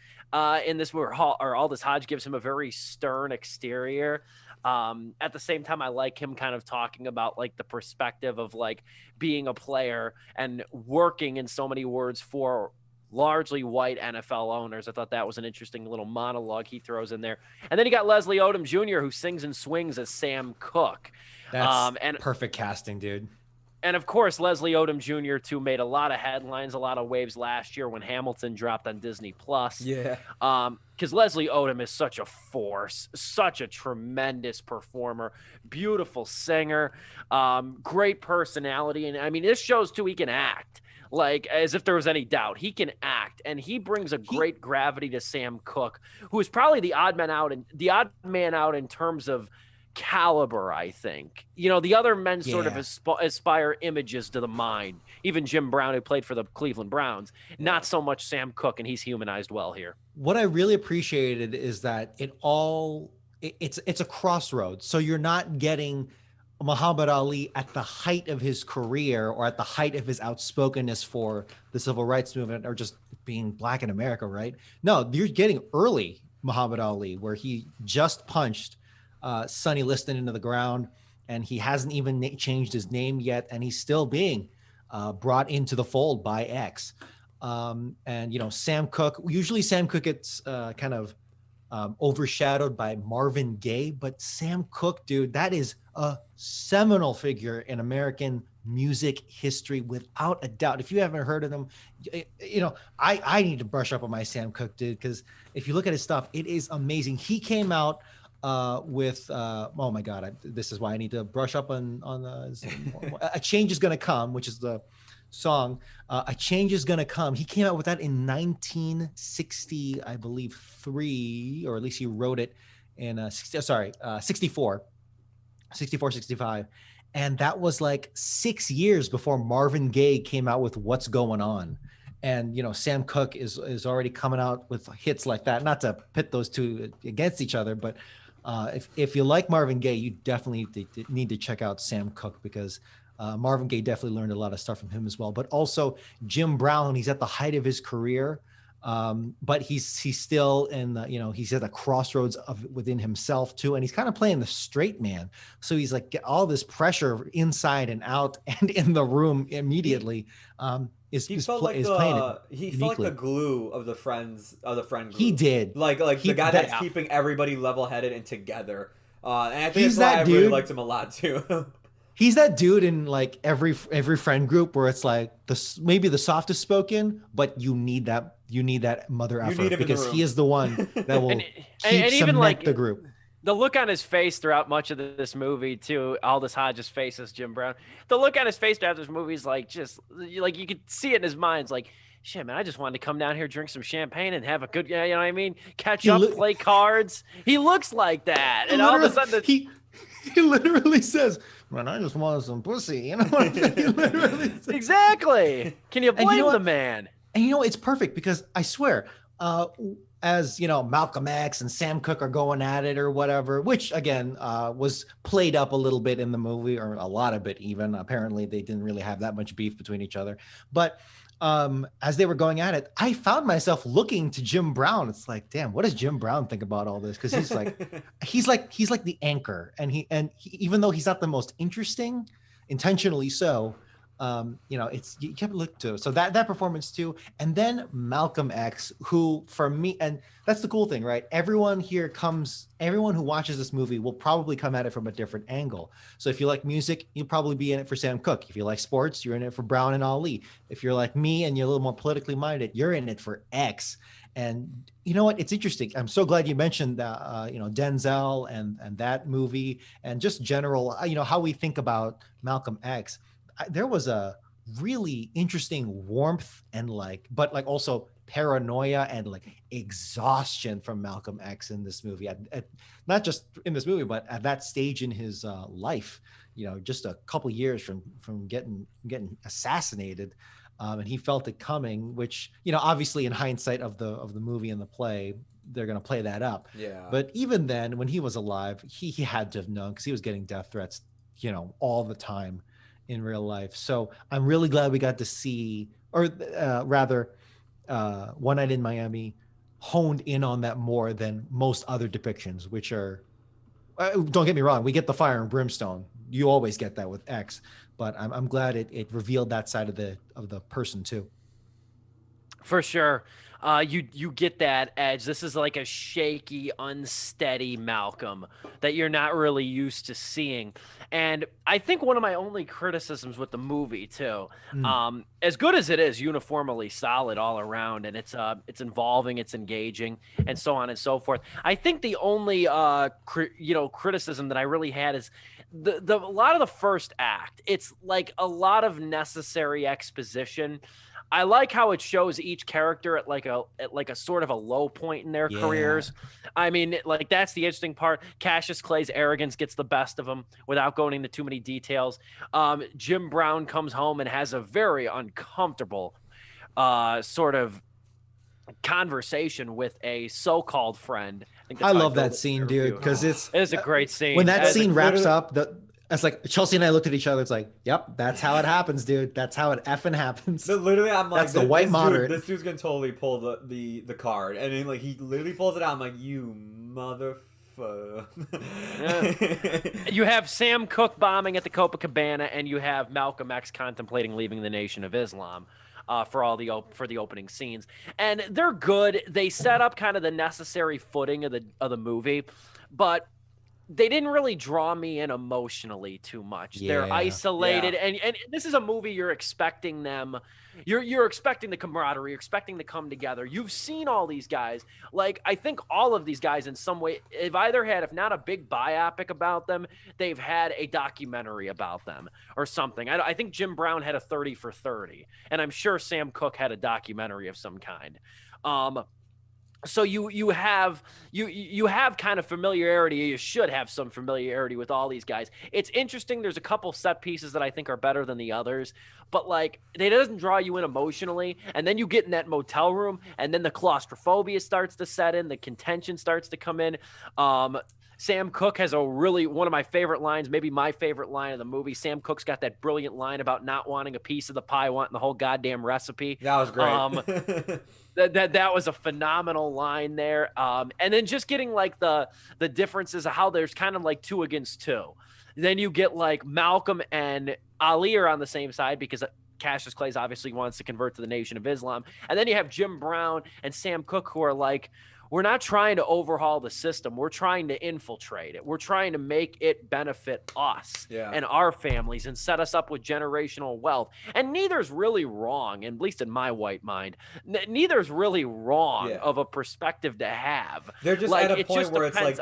in this movie, or Aldous Hodge gives him a very stern exterior. At the same time, I like him kind of talking about like the perspective of like being a player and working, in so many words, for largely white NFL owners. I thought that was an interesting little monologue he throws in there. And then you got Leslie Odom Jr., who sings and swings as Sam Cooke. That's and perfect casting, dude. And of course, Leslie Odom Jr. too made a lot of headlines, a lot of waves last year when Hamilton dropped on Disney Plus. Yeah. Because Leslie Odom is such a force, such a tremendous performer, beautiful singer, great personality. And I mean, this shows too, he can act. Like, as if there was any doubt, he can act, and he brings a great gravity to Sam Cooke, who is probably the odd man out in terms of caliber. I think, the other men sort of aspire images to the mind. Even Jim Brown, who played for the Cleveland Browns, not so much Sam Cooke, and he's humanized well here. What I really appreciated is that it's a crossroads. So you're not getting Muhammad Ali at the height of his career or at the height of his outspokenness for the civil rights movement or just being black in America, right? No, you're getting early Muhammad Ali, where he just punched Sonny Liston into the ground, and he hasn't even changed his name yet, and he's still being brought into the fold by X. And Sam Cooke, usually Sam Cooke gets kind of overshadowed by Marvin Gaye, but Sam Cooke, dude, that is a seminal figure in American music history without a doubt. If you haven't heard of him, I need to brush up on my Sam Cooke, dude, because if you look at his stuff, it is amazing. He came out with oh my god, this is why I need to brush up on A Change Is Gonna Come, which is the song. A Change Is Gonna Come. He came out with that in 1960, I believe, 3, or at least he wrote it in 64, 65. And that was like 6 years before Marvin Gaye came out with What's Going On. And Sam Cooke is already coming out with hits like that. Not to pit those two against each other, but if you like Marvin Gaye, you definitely need to check out Sam Cooke, because Marvin Gaye definitely learned a lot of stuff from him as well. But also Jim Brown, he's at the height of his career, but he's still in he's at the crossroads within himself too, and he's kind of playing the straight man. So he's like all this pressure inside and out and in the room immediately. He felt like the glue of the friend group. He did. Like the guy that's keeping everybody level-headed and together. And I think that's why I really liked him a lot too. He's that dude in like every friend group where it's like maybe the softest spoken, but you need that mother effer, because he is the one that will cement the group. The look on his face throughout much of this movie, too, Aldous Hodge's face as Jim Brown. The look on his face throughout this movie is like, just like you could see it in his mind. It's like, shit, man, I just wanted to come down here, drink some champagne, and have a good, you know what I mean? Catch up, play cards. He looks like that, and all of a sudden, he literally says, "Man, I just wanted some pussy." You know what I mean? He literally says. Exactly. Can you blame the man? And it's perfect, because I swear, as Malcolm X and Sam Cooke are going at it or whatever, which again was played up a little bit in the movie, or a lot of it even. Apparently they didn't really have that much beef between each other. But as they were going at it, I found myself looking to Jim Brown. It's like, damn, what does Jim Brown think about all this? Because he's like the anchor, and he even though he's not the most interesting, intentionally so, it's, you kept looking to. So that performance too. And then Malcolm X, who for me, and that's the cool thing, right? Everyone who watches this movie will probably come at it from a different angle. So if you like music, you'll probably be in it for Sam Cooke. If you like sports, you're in it for Brown and Ali. If you're like me and you're a little more politically minded, you're in it for X. And you know what? It's interesting. I'm so glad you mentioned Denzel and that movie, and just general, how we think about Malcolm X. There was a really interesting warmth and but also paranoia and like exhaustion from Malcolm X in this movie, at not just in this movie, but at that stage in his life, just a couple years from getting assassinated. And he felt it coming, which, obviously in hindsight of the movie and the play, they're going to play that up. Yeah. But even then, when he was alive, he had to have known, because he was getting death threats, all the time in real life. So I'm really glad we got to see, or rather, One Night in Miami honed in on that more than most other depictions, which are, don't get me wrong, we get the fire and brimstone. You always get that with X, but I'm glad it revealed that side of the person too. For sure. You get that edge. This is like a shaky, unsteady Malcolm that you're not really used to seeing. And I think one of my only criticisms with the movie too, as good as it is, uniformly solid all around, and it's involving, it's engaging, and so on and so forth. I think the only criticism that I really had is a lot of the first act. It's like a lot of necessary exposition. I like how it shows each character at like a sort of a low point in their careers. I mean, like, that's the interesting part. Cassius Clay's arrogance gets the best of him without going into too many details. Jim Brown comes home and has a very uncomfortable sort of conversation with a so-called friend. I love that scene, dude, because it's a great scene. When that scene wraps up, it's like Chelsea and I looked at each other. It's like, yep, that's how it happens, dude. That's how it effing happens. So literally, I'm like, that's the white moderate. This dude's gonna totally pull the card, and then like he literally pulls it out. I'm like, you motherfucker. You have Sam Cooke bombing at the Copacabana, and you have Malcolm X contemplating leaving the Nation of Islam. For the opening scenes, and they're good. They set up kind of the necessary footing of the movie, but they didn't really draw me in emotionally too much. They're isolated, and this is a movie you're expecting them. You're expecting the camaraderie. You're expecting to come together. You've seen all these guys. Like, I think all of these guys in some way have either had, if not a big biopic about them, they've had a documentary about them or something. I think Jim Brown had a 30 for 30, and I'm sure Sam Cooke had a documentary of some kind. So you have kind of familiarity. You should have some familiarity with all these guys. It's interesting. There's a couple set pieces that I think are better than the others, but like, it doesn't draw you in emotionally. And then you get in that motel room, and then the claustrophobia starts to set in. The contention starts to come in. Sam Cooke has one of my favorite lines, maybe my favorite line of the movie. Sam Cooke's got that brilliant line about not wanting a piece of the pie, wanting the whole goddamn recipe. That was great. That was a phenomenal line there. And then just getting like the differences of how there's kind of like 2 against 2. Then you get like Malcolm and Ali are on the same side because Cassius Clay obviously wants to convert to the Nation of Islam. And then you have Jim Brown and Sam Cooke, who are like, we're not trying to overhaul the system. We're trying to infiltrate it. We're trying to make it benefit us and our families and set us up with generational wealth. And neither's really wrong, at least in my white mind. Neither's really wrong of a perspective to have. They're just like, at a point where it's like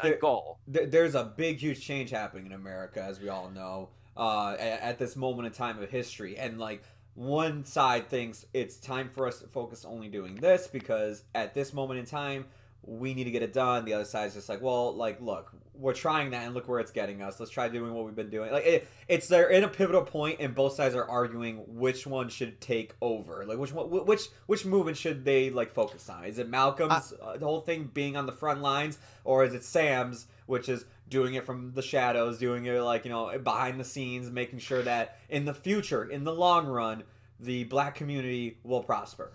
there's a big, huge change happening in America, as we all know, at this moment in time of history. And like, one side thinks it's time for us to focus only doing this because at this moment in time, we need to get it done. The other side is just like, well, like, look, we're trying that and look where it's getting us. Let's try doing what we've been doing. Like, they're in a pivotal point, and both sides are arguing which one should take over. Like, which movement should they like focus on? Is it Malcolm's the whole thing being on the front lines, or is it Sam's, which is doing it from the shadows, doing it like, behind the scenes, making sure that in the future, in the long run, the black community will prosper?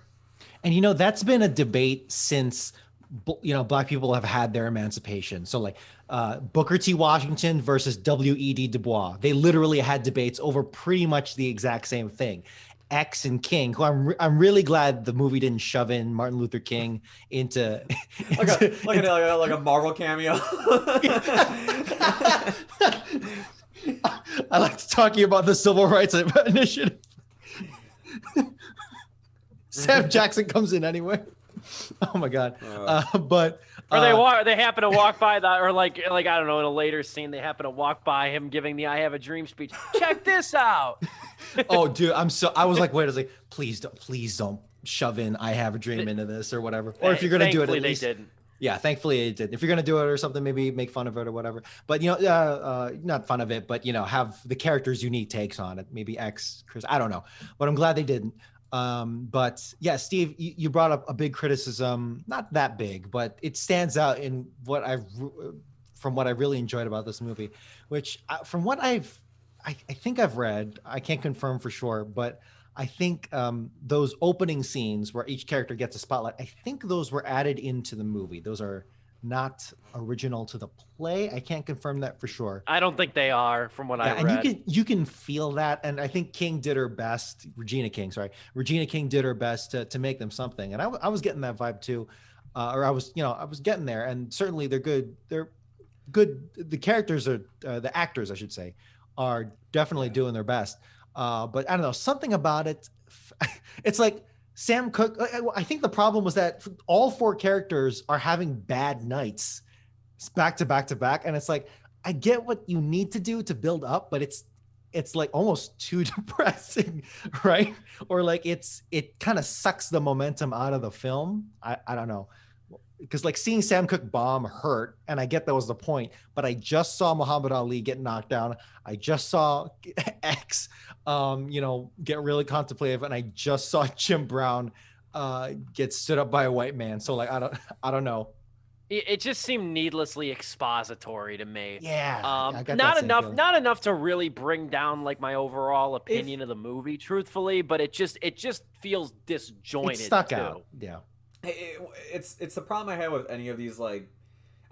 And that's been a debate since black people have had their emancipation. So like Booker T. Washington versus W.E.B. Du Bois. They literally had debates over pretty much the exact same thing. X and King, who I'm really glad the movie didn't shove in Martin Luther King into like a Marvel cameo. I like talking about the Civil Rights Initiative. Sam Jackson comes in anyway. Oh my God! But or they happen to walk by or like I don't know, in a later scene they happen to walk by him giving the "I Have a Dream" speech. Check this out. Oh, dude, I was like, wait, I was like, please don't shove in "I Have a Dream" into this or whatever. Or if you're gonna do it, at least they didn't. yeah, thankfully it did. If you're gonna do it or something, maybe make fun of it or whatever. But not fun of it, but have the characters' unique takes on it. Maybe Chris, I don't know, but I'm glad they didn't. But yeah, Steve, you brought up a big criticism, not that big, but it stands out in from what I really enjoyed about this movie, which from what I think I've read, I can't confirm for sure, but I think those opening scenes where each character gets a spotlight, I think those were added into the movie. Those are not original to the play. I can't confirm that for sure. I don't think they are, from what I read. And you can feel that. And I think Regina King did her best to make them something. And I was getting that vibe too. I was getting there. And certainly they're good. They're good. The characters are, the actors, I should say, are definitely doing their best. But I don't know, something about it. It's like Sam Cooke. I think the problem was that all four characters are having bad nights back to back to back. And it's like, I get what you need to do to build up, but it's like almost too depressing, right? Or like it kind of sucks the momentum out of the film. I don't know. Because like seeing Sam Cooke bomb hurt, and I get that was the point, but I just saw Muhammad Ali get knocked down. I just saw X, get really contemplative, and I just saw Jim Brown get stood up by a white man. So like I don't know. It just seemed needlessly expository to me. Yeah, not enough to really bring down like my overall opinion of the movie, truthfully. But it just feels disjointed. It stuck out. Yeah. It's the problem I had with any of these, like,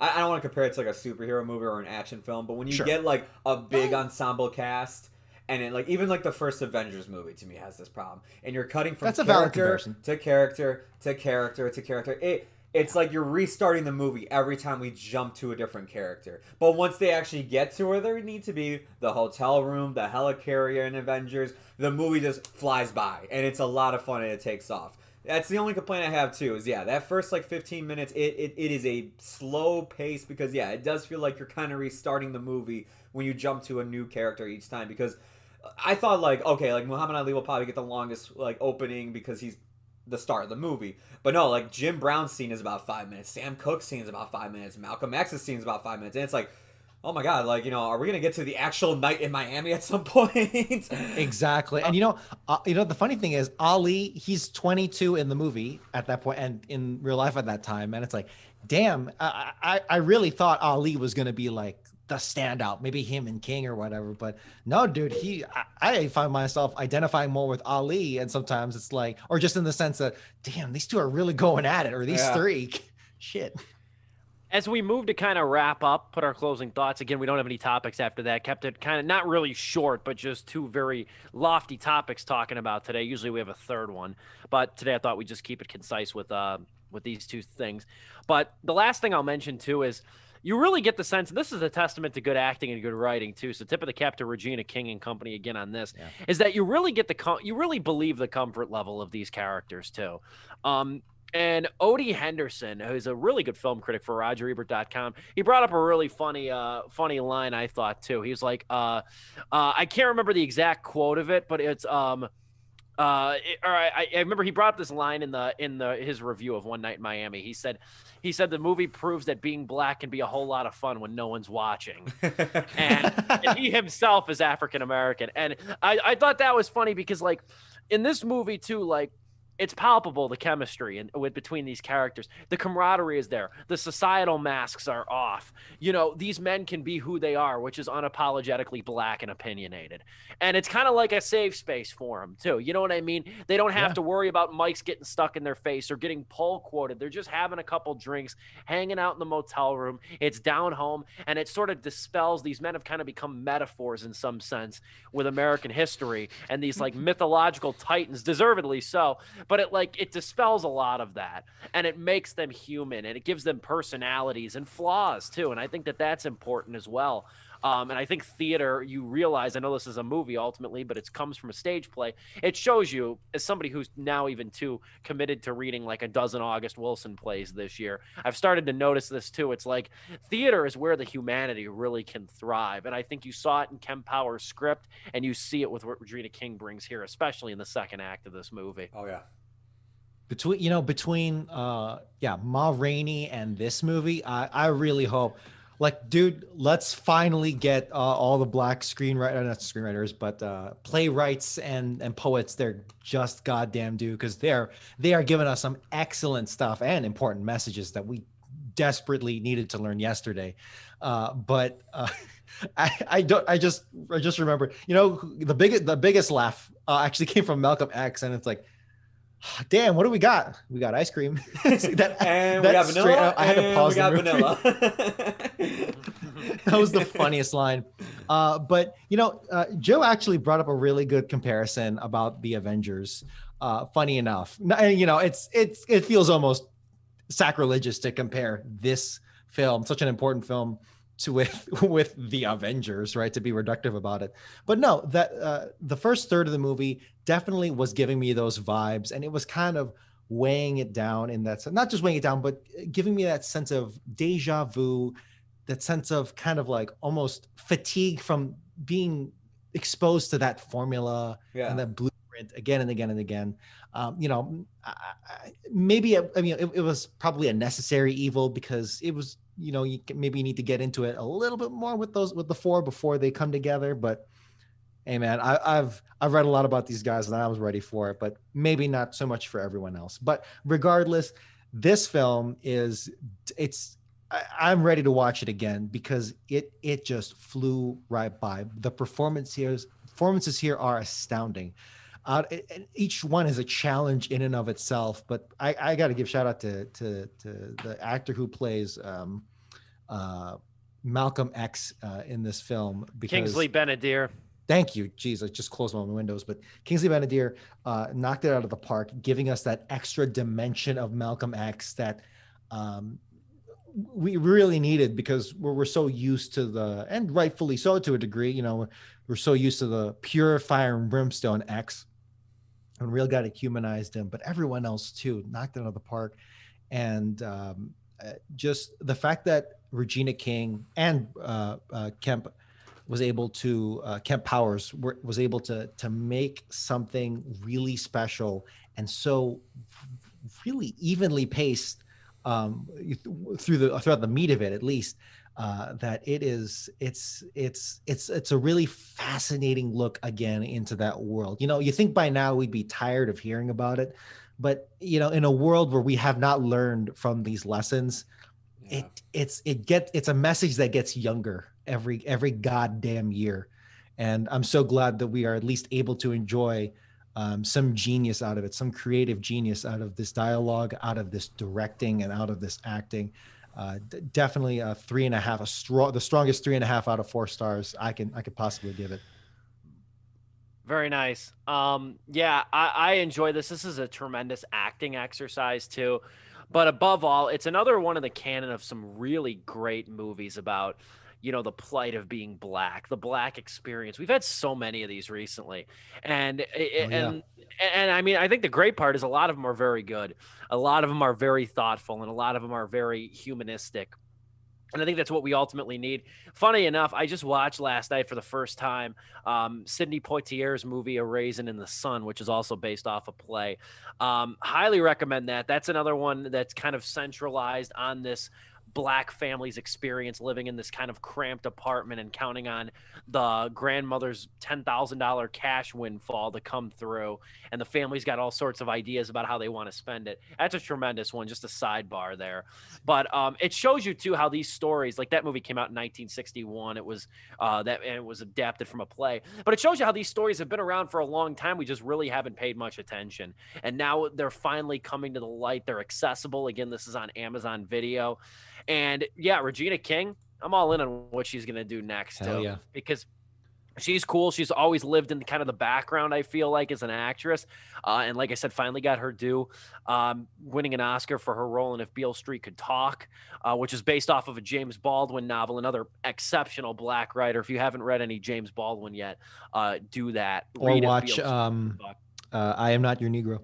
I don't want to compare it to like a superhero movie or an action film, but when you get like a big ensemble cast, and it, like, even like the first Avengers movie to me has this problem, and you're cutting from character to character to character to character. It's like you're restarting the movie every time we jump to a different character. But once they actually get to where they need to be, the hotel room, the helicarrier in Avengers, the movie just flies by, and it's a lot of fun and it takes off. That's the only complaint I have too, is that first like 15 minutes, it is a slow pace, because it does feel like you're kind of restarting the movie when you jump to a new character each time. Because I thought like, okay, like Muhammad Ali will probably get the longest like opening because he's the star of the movie. But no, like Jim Brown's scene is about 5 minutes, Sam Cooke's scene is about 5 minutes, Malcolm X's scene is about 5 minutes, and it's like, oh my God, like, are we going to get to the actual night in Miami at some point? Exactly. And the funny thing is, Ali, he's 22 in the movie at that point and in real life at that time. And it's like, damn, I really thought Ali was going to be like the standout, maybe him and King or whatever. But no, dude, I find myself identifying more with Ali. And sometimes it's like, or just in the sense that, damn, these two are really going at it, or these three. Shit. As we move to kind of wrap up, put our closing thoughts, again, we don't have any topics after that. Kept it kind of not really short, but just two very lofty topics talking about today. Usually we have a third one, but today I thought we'd just keep it concise with these two things. But the last thing I'll mention too is you really get the sense, and this is a testament to good acting and good writing too. So tip of the cap to Regina King and company again on this, is that you really get you really believe the comfort level of these characters too. And Odie Henderson, who's a really good film critic for RogerEbert.com, he brought up a really funny line, I thought, too. He was like, I can't remember the exact quote of it, but it's I remember he brought up this line in his review of One Night in Miami. He said the movie proves that being black can be a whole lot of fun when no one's watching. and he himself is African American. And I thought that was funny because, like, in this movie too, like, it's palpable, the chemistry between these characters. The camaraderie is there. The societal masks are off. These men can be who they are, which is unapologetically black and opinionated. And it's kind of like a safe space for them, too. You know what I mean? They don't have to worry about mics getting stuck in their face or getting poll quoted. They're just having a couple drinks, hanging out in the motel room. It's down home, and it sort of dispels. These men have kind of become metaphors in some sense with American history and these like mythological titans, deservedly so. But it dispels a lot of that, and it makes them human, and it gives them personalities and flaws too. And I think that that's important as well. And I think theater, you realize, I know this is a movie ultimately, but it comes from a stage play. It shows you, as somebody who's now even too committed to reading like a dozen August Wilson plays this year, I've started to notice this too. It's like theater is where the humanity really can thrive. And I think you saw it in Ken Power's script, and you see it with what Regina King brings here, especially in the second act of this movie. Oh, yeah. between Ma Rainey and this movie, I really hope, like, dude, let's finally get all the black not screenwriters, but playwrights and poets. They're just goddamn due, because they are giving us some excellent stuff and important messages that we desperately needed to learn yesterday. But I just remember, the biggest laugh actually came from Malcolm X, and it's like, damn, what do we got? We got ice cream. We got vanilla. I had to pause. We got vanilla. That was the funniest line. But Joe actually brought up a really good comparison about the Avengers. Funny enough, and it feels almost sacrilegious to compare this film, such an important film, with the Avengers, right? To be reductive about it. But no, that the first third of the movie definitely was giving me those vibes, and it was kind of weighing it down in that sense. Not just weighing it down, but giving me that sense of deja vu, that sense of kind of like almost fatigue from being exposed to that formula and that blueprint again and again and again. It was probably a necessary evil, because it was, you maybe need to get into it a little bit more with the four before they come together. But hey, man, I've read a lot about these guys, and I was ready for it, but maybe not so much for everyone else. But regardless, this film I'm ready to watch it again, because it just flew right by. The performances here are astounding. Each one is a challenge in and of itself, but I got to give shout out to the actor who plays Malcolm X in this film, because Kingsley Benadir. Thank you. Jeez, I just closed my windows, but Kingsley Benadir knocked it out of the park, giving us that extra dimension of Malcolm X that we really needed, because we're so used to and rightfully so to a degree, we're so used to the pure fire and brimstone X, and Real got it humanized him, but everyone else too knocked it out of the park. And just the fact that Regina King and Kemp Powers was able to make something really special and so really evenly paced throughout the meat of it, at least, that it's a really fascinating look again into that world. You think by now we'd be tired of hearing about it, but in a world where we have not learned from these lessons, it's a message that gets younger every goddamn year. And I'm so glad that we are at least able to enjoy some genius out of it, some creative genius out of this dialogue, out of this directing, and out of this acting. Definitely a 3.5, the strongest 3.5 out of 4 stars I could possibly give it. Very nice. I enjoy this. This is a tremendous acting exercise too. But above all, it's another one in the canon of some really great movies about, the plight of being black, the black experience. We've had so many of these recently. And I mean, I think the great part is a lot of them are very good. A lot of them are very thoughtful, and a lot of them are very humanistic. And I think that's what we ultimately need. Funny enough, I just watched last night for the first time Sidney Poitier's movie A Raisin in the Sun, which is also based off a play. Highly recommend that. That's another one that's kind of centralized on this black family's experience living in this kind of cramped apartment and counting on the grandmother's $10,000 cash windfall to come through. And the family's got all sorts of ideas about how they want to spend it. That's a tremendous one, just a sidebar there. But it shows you too how these stories, like that movie came out in 1961. It was and it was adapted from a play. But it shows you how these stories have been around for a long time. We just really haven't paid much attention. And now they're finally coming to the light. They're accessible. Again, this is on Amazon Video. And yeah, Regina King, I'm all in on what she's going to do next too. Yeah. Because she's cool. She's always lived in kind of the background, I feel like, as an actress. And like I said, finally got her due, winning an Oscar for her role in If Beale Street Could Talk, which is based off of a James Baldwin novel, another exceptional black writer. If you haven't read any James Baldwin yet, do that. Or Read watch I Am Not Your Negro.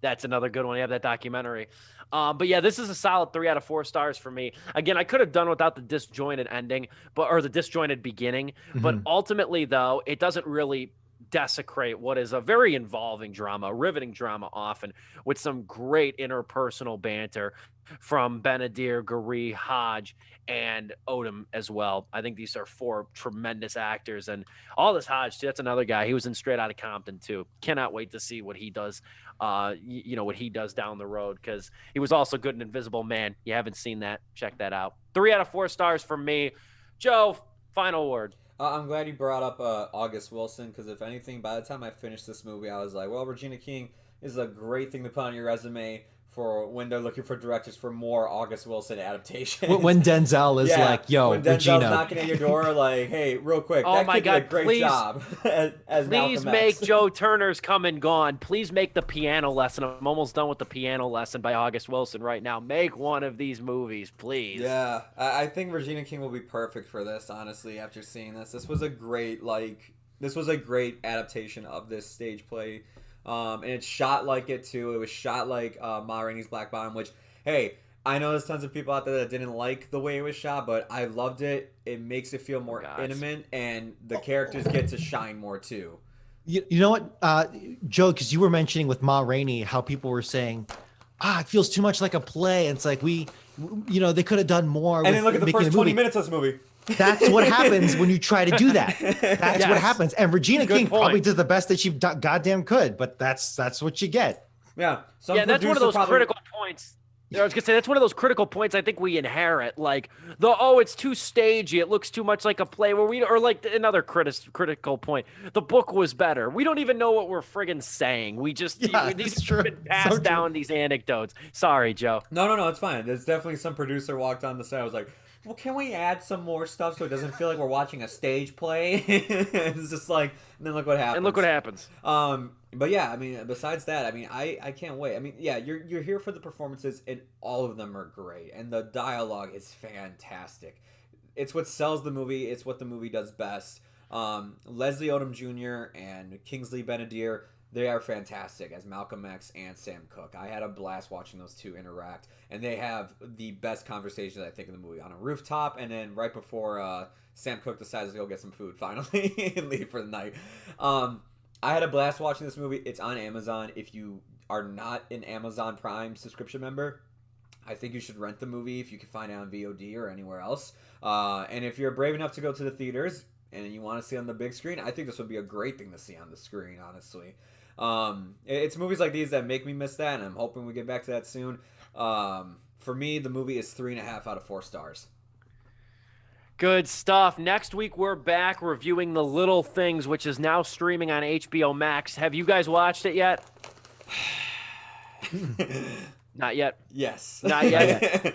That's another good one. You have that documentary. But yeah, this is a solid 3 out of 4 stars for me. Again, I could have done without the disjointed ending, or the disjointed beginning. Mm-hmm. But ultimately, though, it doesn't really desecrate what is a very involving drama, a riveting drama often, with some great interpersonal banter from Benadir, Gary, Hodge, and Odom as well. I think these are four tremendous actors. And Aldous Hodge, too, that's another guy. He was in Straight Outta Compton, too. Cannot wait to see what he does, what he does down the road, because he was also good in Invisible Man. You haven't seen that, check that out. 3 out of 4 stars from me. Joe, final word. I'm glad you brought up August Wilson, because if anything, by the time I finished this movie, I was like, well, Regina King is a great thing to put on your resume for when they're looking for directors for more August Wilson adaptations. When Denzel is like, yo, when Denzel's Regina. knocking at your door, like, hey, real quick, Oh that my kid God, did a great please, job as please Malcolm make X. Joe Turner's Come and Gone. Please make The Piano Lesson. I'm almost done with The Piano Lesson by August Wilson right now. Make one of these movies, please. Yeah, I think Regina King will be perfect for this, honestly, after seeing this. This was a great adaptation of this stage play. And it's shot like it too. It was shot like Ma Rainey's Black Bottom, which, hey, I know there's tons of people out there that didn't like the way it was shot, but I loved it. It makes it feel more intimate, and the characters get to shine more too. You know what, Joe, because you were mentioning with Ma Rainey how people were saying, it feels too much like a play. And it's like they could have done more. And then look at the first 20 minutes of this movie. That's what happens when you try to do that. That's what happens. And Regina King probably did the best that she goddamn could, but that's what you get. Yeah. That's one of those critical points. I was gonna say that's one of those critical points I think we inherit. Like it's too stagey. It looks too much like a play. Or like another critical point. The book was better. We don't even know what we're friggin' saying. We just these been passed down these anecdotes. Sorry, Joe. No, it's fine. There's definitely some producer walked on the set. I was like, well, can we add some more stuff so it doesn't feel like we're watching a stage play? It's just like, and then look what happens. But yeah, I mean, besides that, I mean, I can't wait. I mean, yeah, you're here for the performances, and all of them are great, and the dialogue is fantastic. It's what sells the movie. It's what the movie does best. Leslie Odom Jr. and Kingsley Benadir, they are fantastic as Malcolm X and Sam Cooke. I had a blast watching those two interact, and they have the best conversations, I think, in the movie, on a rooftop, and then right before Sam Cooke decides to go get some food finally and leave for the night. I had a blast watching this movie. It's on Amazon. If you are not an Amazon Prime subscription member, I think you should rent the movie if you can find it on VOD or anywhere else. And if you're brave enough to go to the theaters and you want to see it on the big screen, I think this would be a great thing to see on the screen, honestly. It's movies like these that make me miss that, and I'm hoping we get back to that soon. For me, the movie is 3.5 out of 4 stars. Good stuff. Next week, we're back reviewing The Little Things, which is now streaming on HBO Max. Have you guys watched it yet? Not yet. Yes. Not yet.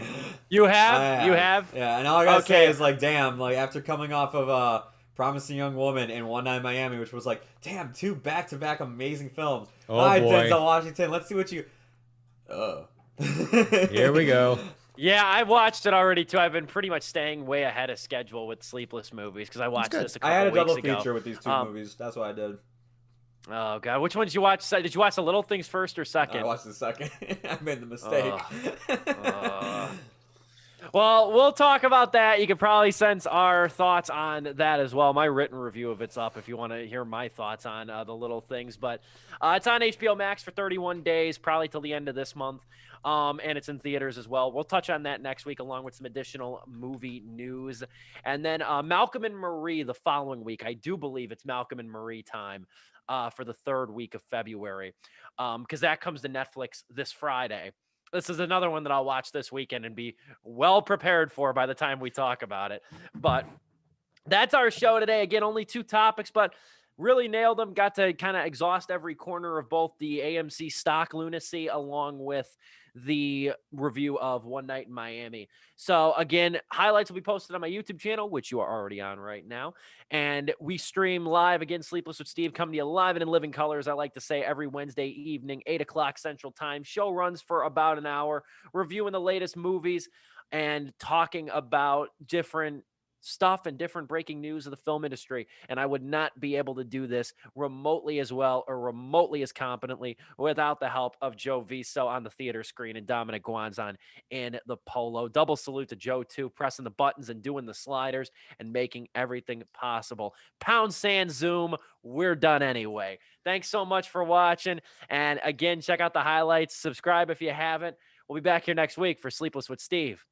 You have? You have? Yeah, and all I gotta say is, like, damn, like, after coming off of Promising Young Woman and One Night in Miami, which was like, damn, 2 back-to-back amazing films. Oh, All right, boy. Denzel Washington, let's see what you... Here we go. Yeah, I watched it already, too. I've been pretty much staying way ahead of schedule with Sleepless movies because I watched this a couple I had a weeks double ago. feature with these 2 movies. That's what I did. Oh, God. Which one did you watch? Did you watch The Little Things first or second? I watched the second. I made the mistake. Well, we'll talk about that. You can probably sense our thoughts on that as well. My written review of it's up if you want to hear my thoughts on The Little Things. But it's on HBO Max for 31 days, probably till the end of this month. And it's in theaters as well. We'll touch on that next week along with some additional movie news. And then Malcolm and Marie the following week. I do believe it's Malcolm and Marie time for the 3rd week of February because that comes to Netflix this Friday. This is another one that I'll watch this weekend and be well prepared for by the time we talk about it. But that's our show today. Again, only 2 topics, but really nailed them. Got to kind of exhaust every corner of both the AMC stock lunacy along with the review of One Night in Miami. So again, highlights will be posted on my YouTube channel, which you are already on right now. And we stream live again, Sleepless with Steve, coming to you live and in living colors. I like to say every Wednesday evening, 8:00 Central Time. Show runs for about an hour, reviewing the latest movies and talking about different stuff and different breaking news of the film industry. And I would not be able to do this remotely as well or remotely as competently without the help of Joe Viso on the theater screen and Dominic Guanzon in the polo. Double salute to Joe, too, pressing the buttons and doing the sliders and making everything possible. Pound sand Zoom, we're done anyway. Thanks so much for watching. And again, check out the highlights. Subscribe if you haven't. We'll be back here next week for Sleepless with Steve.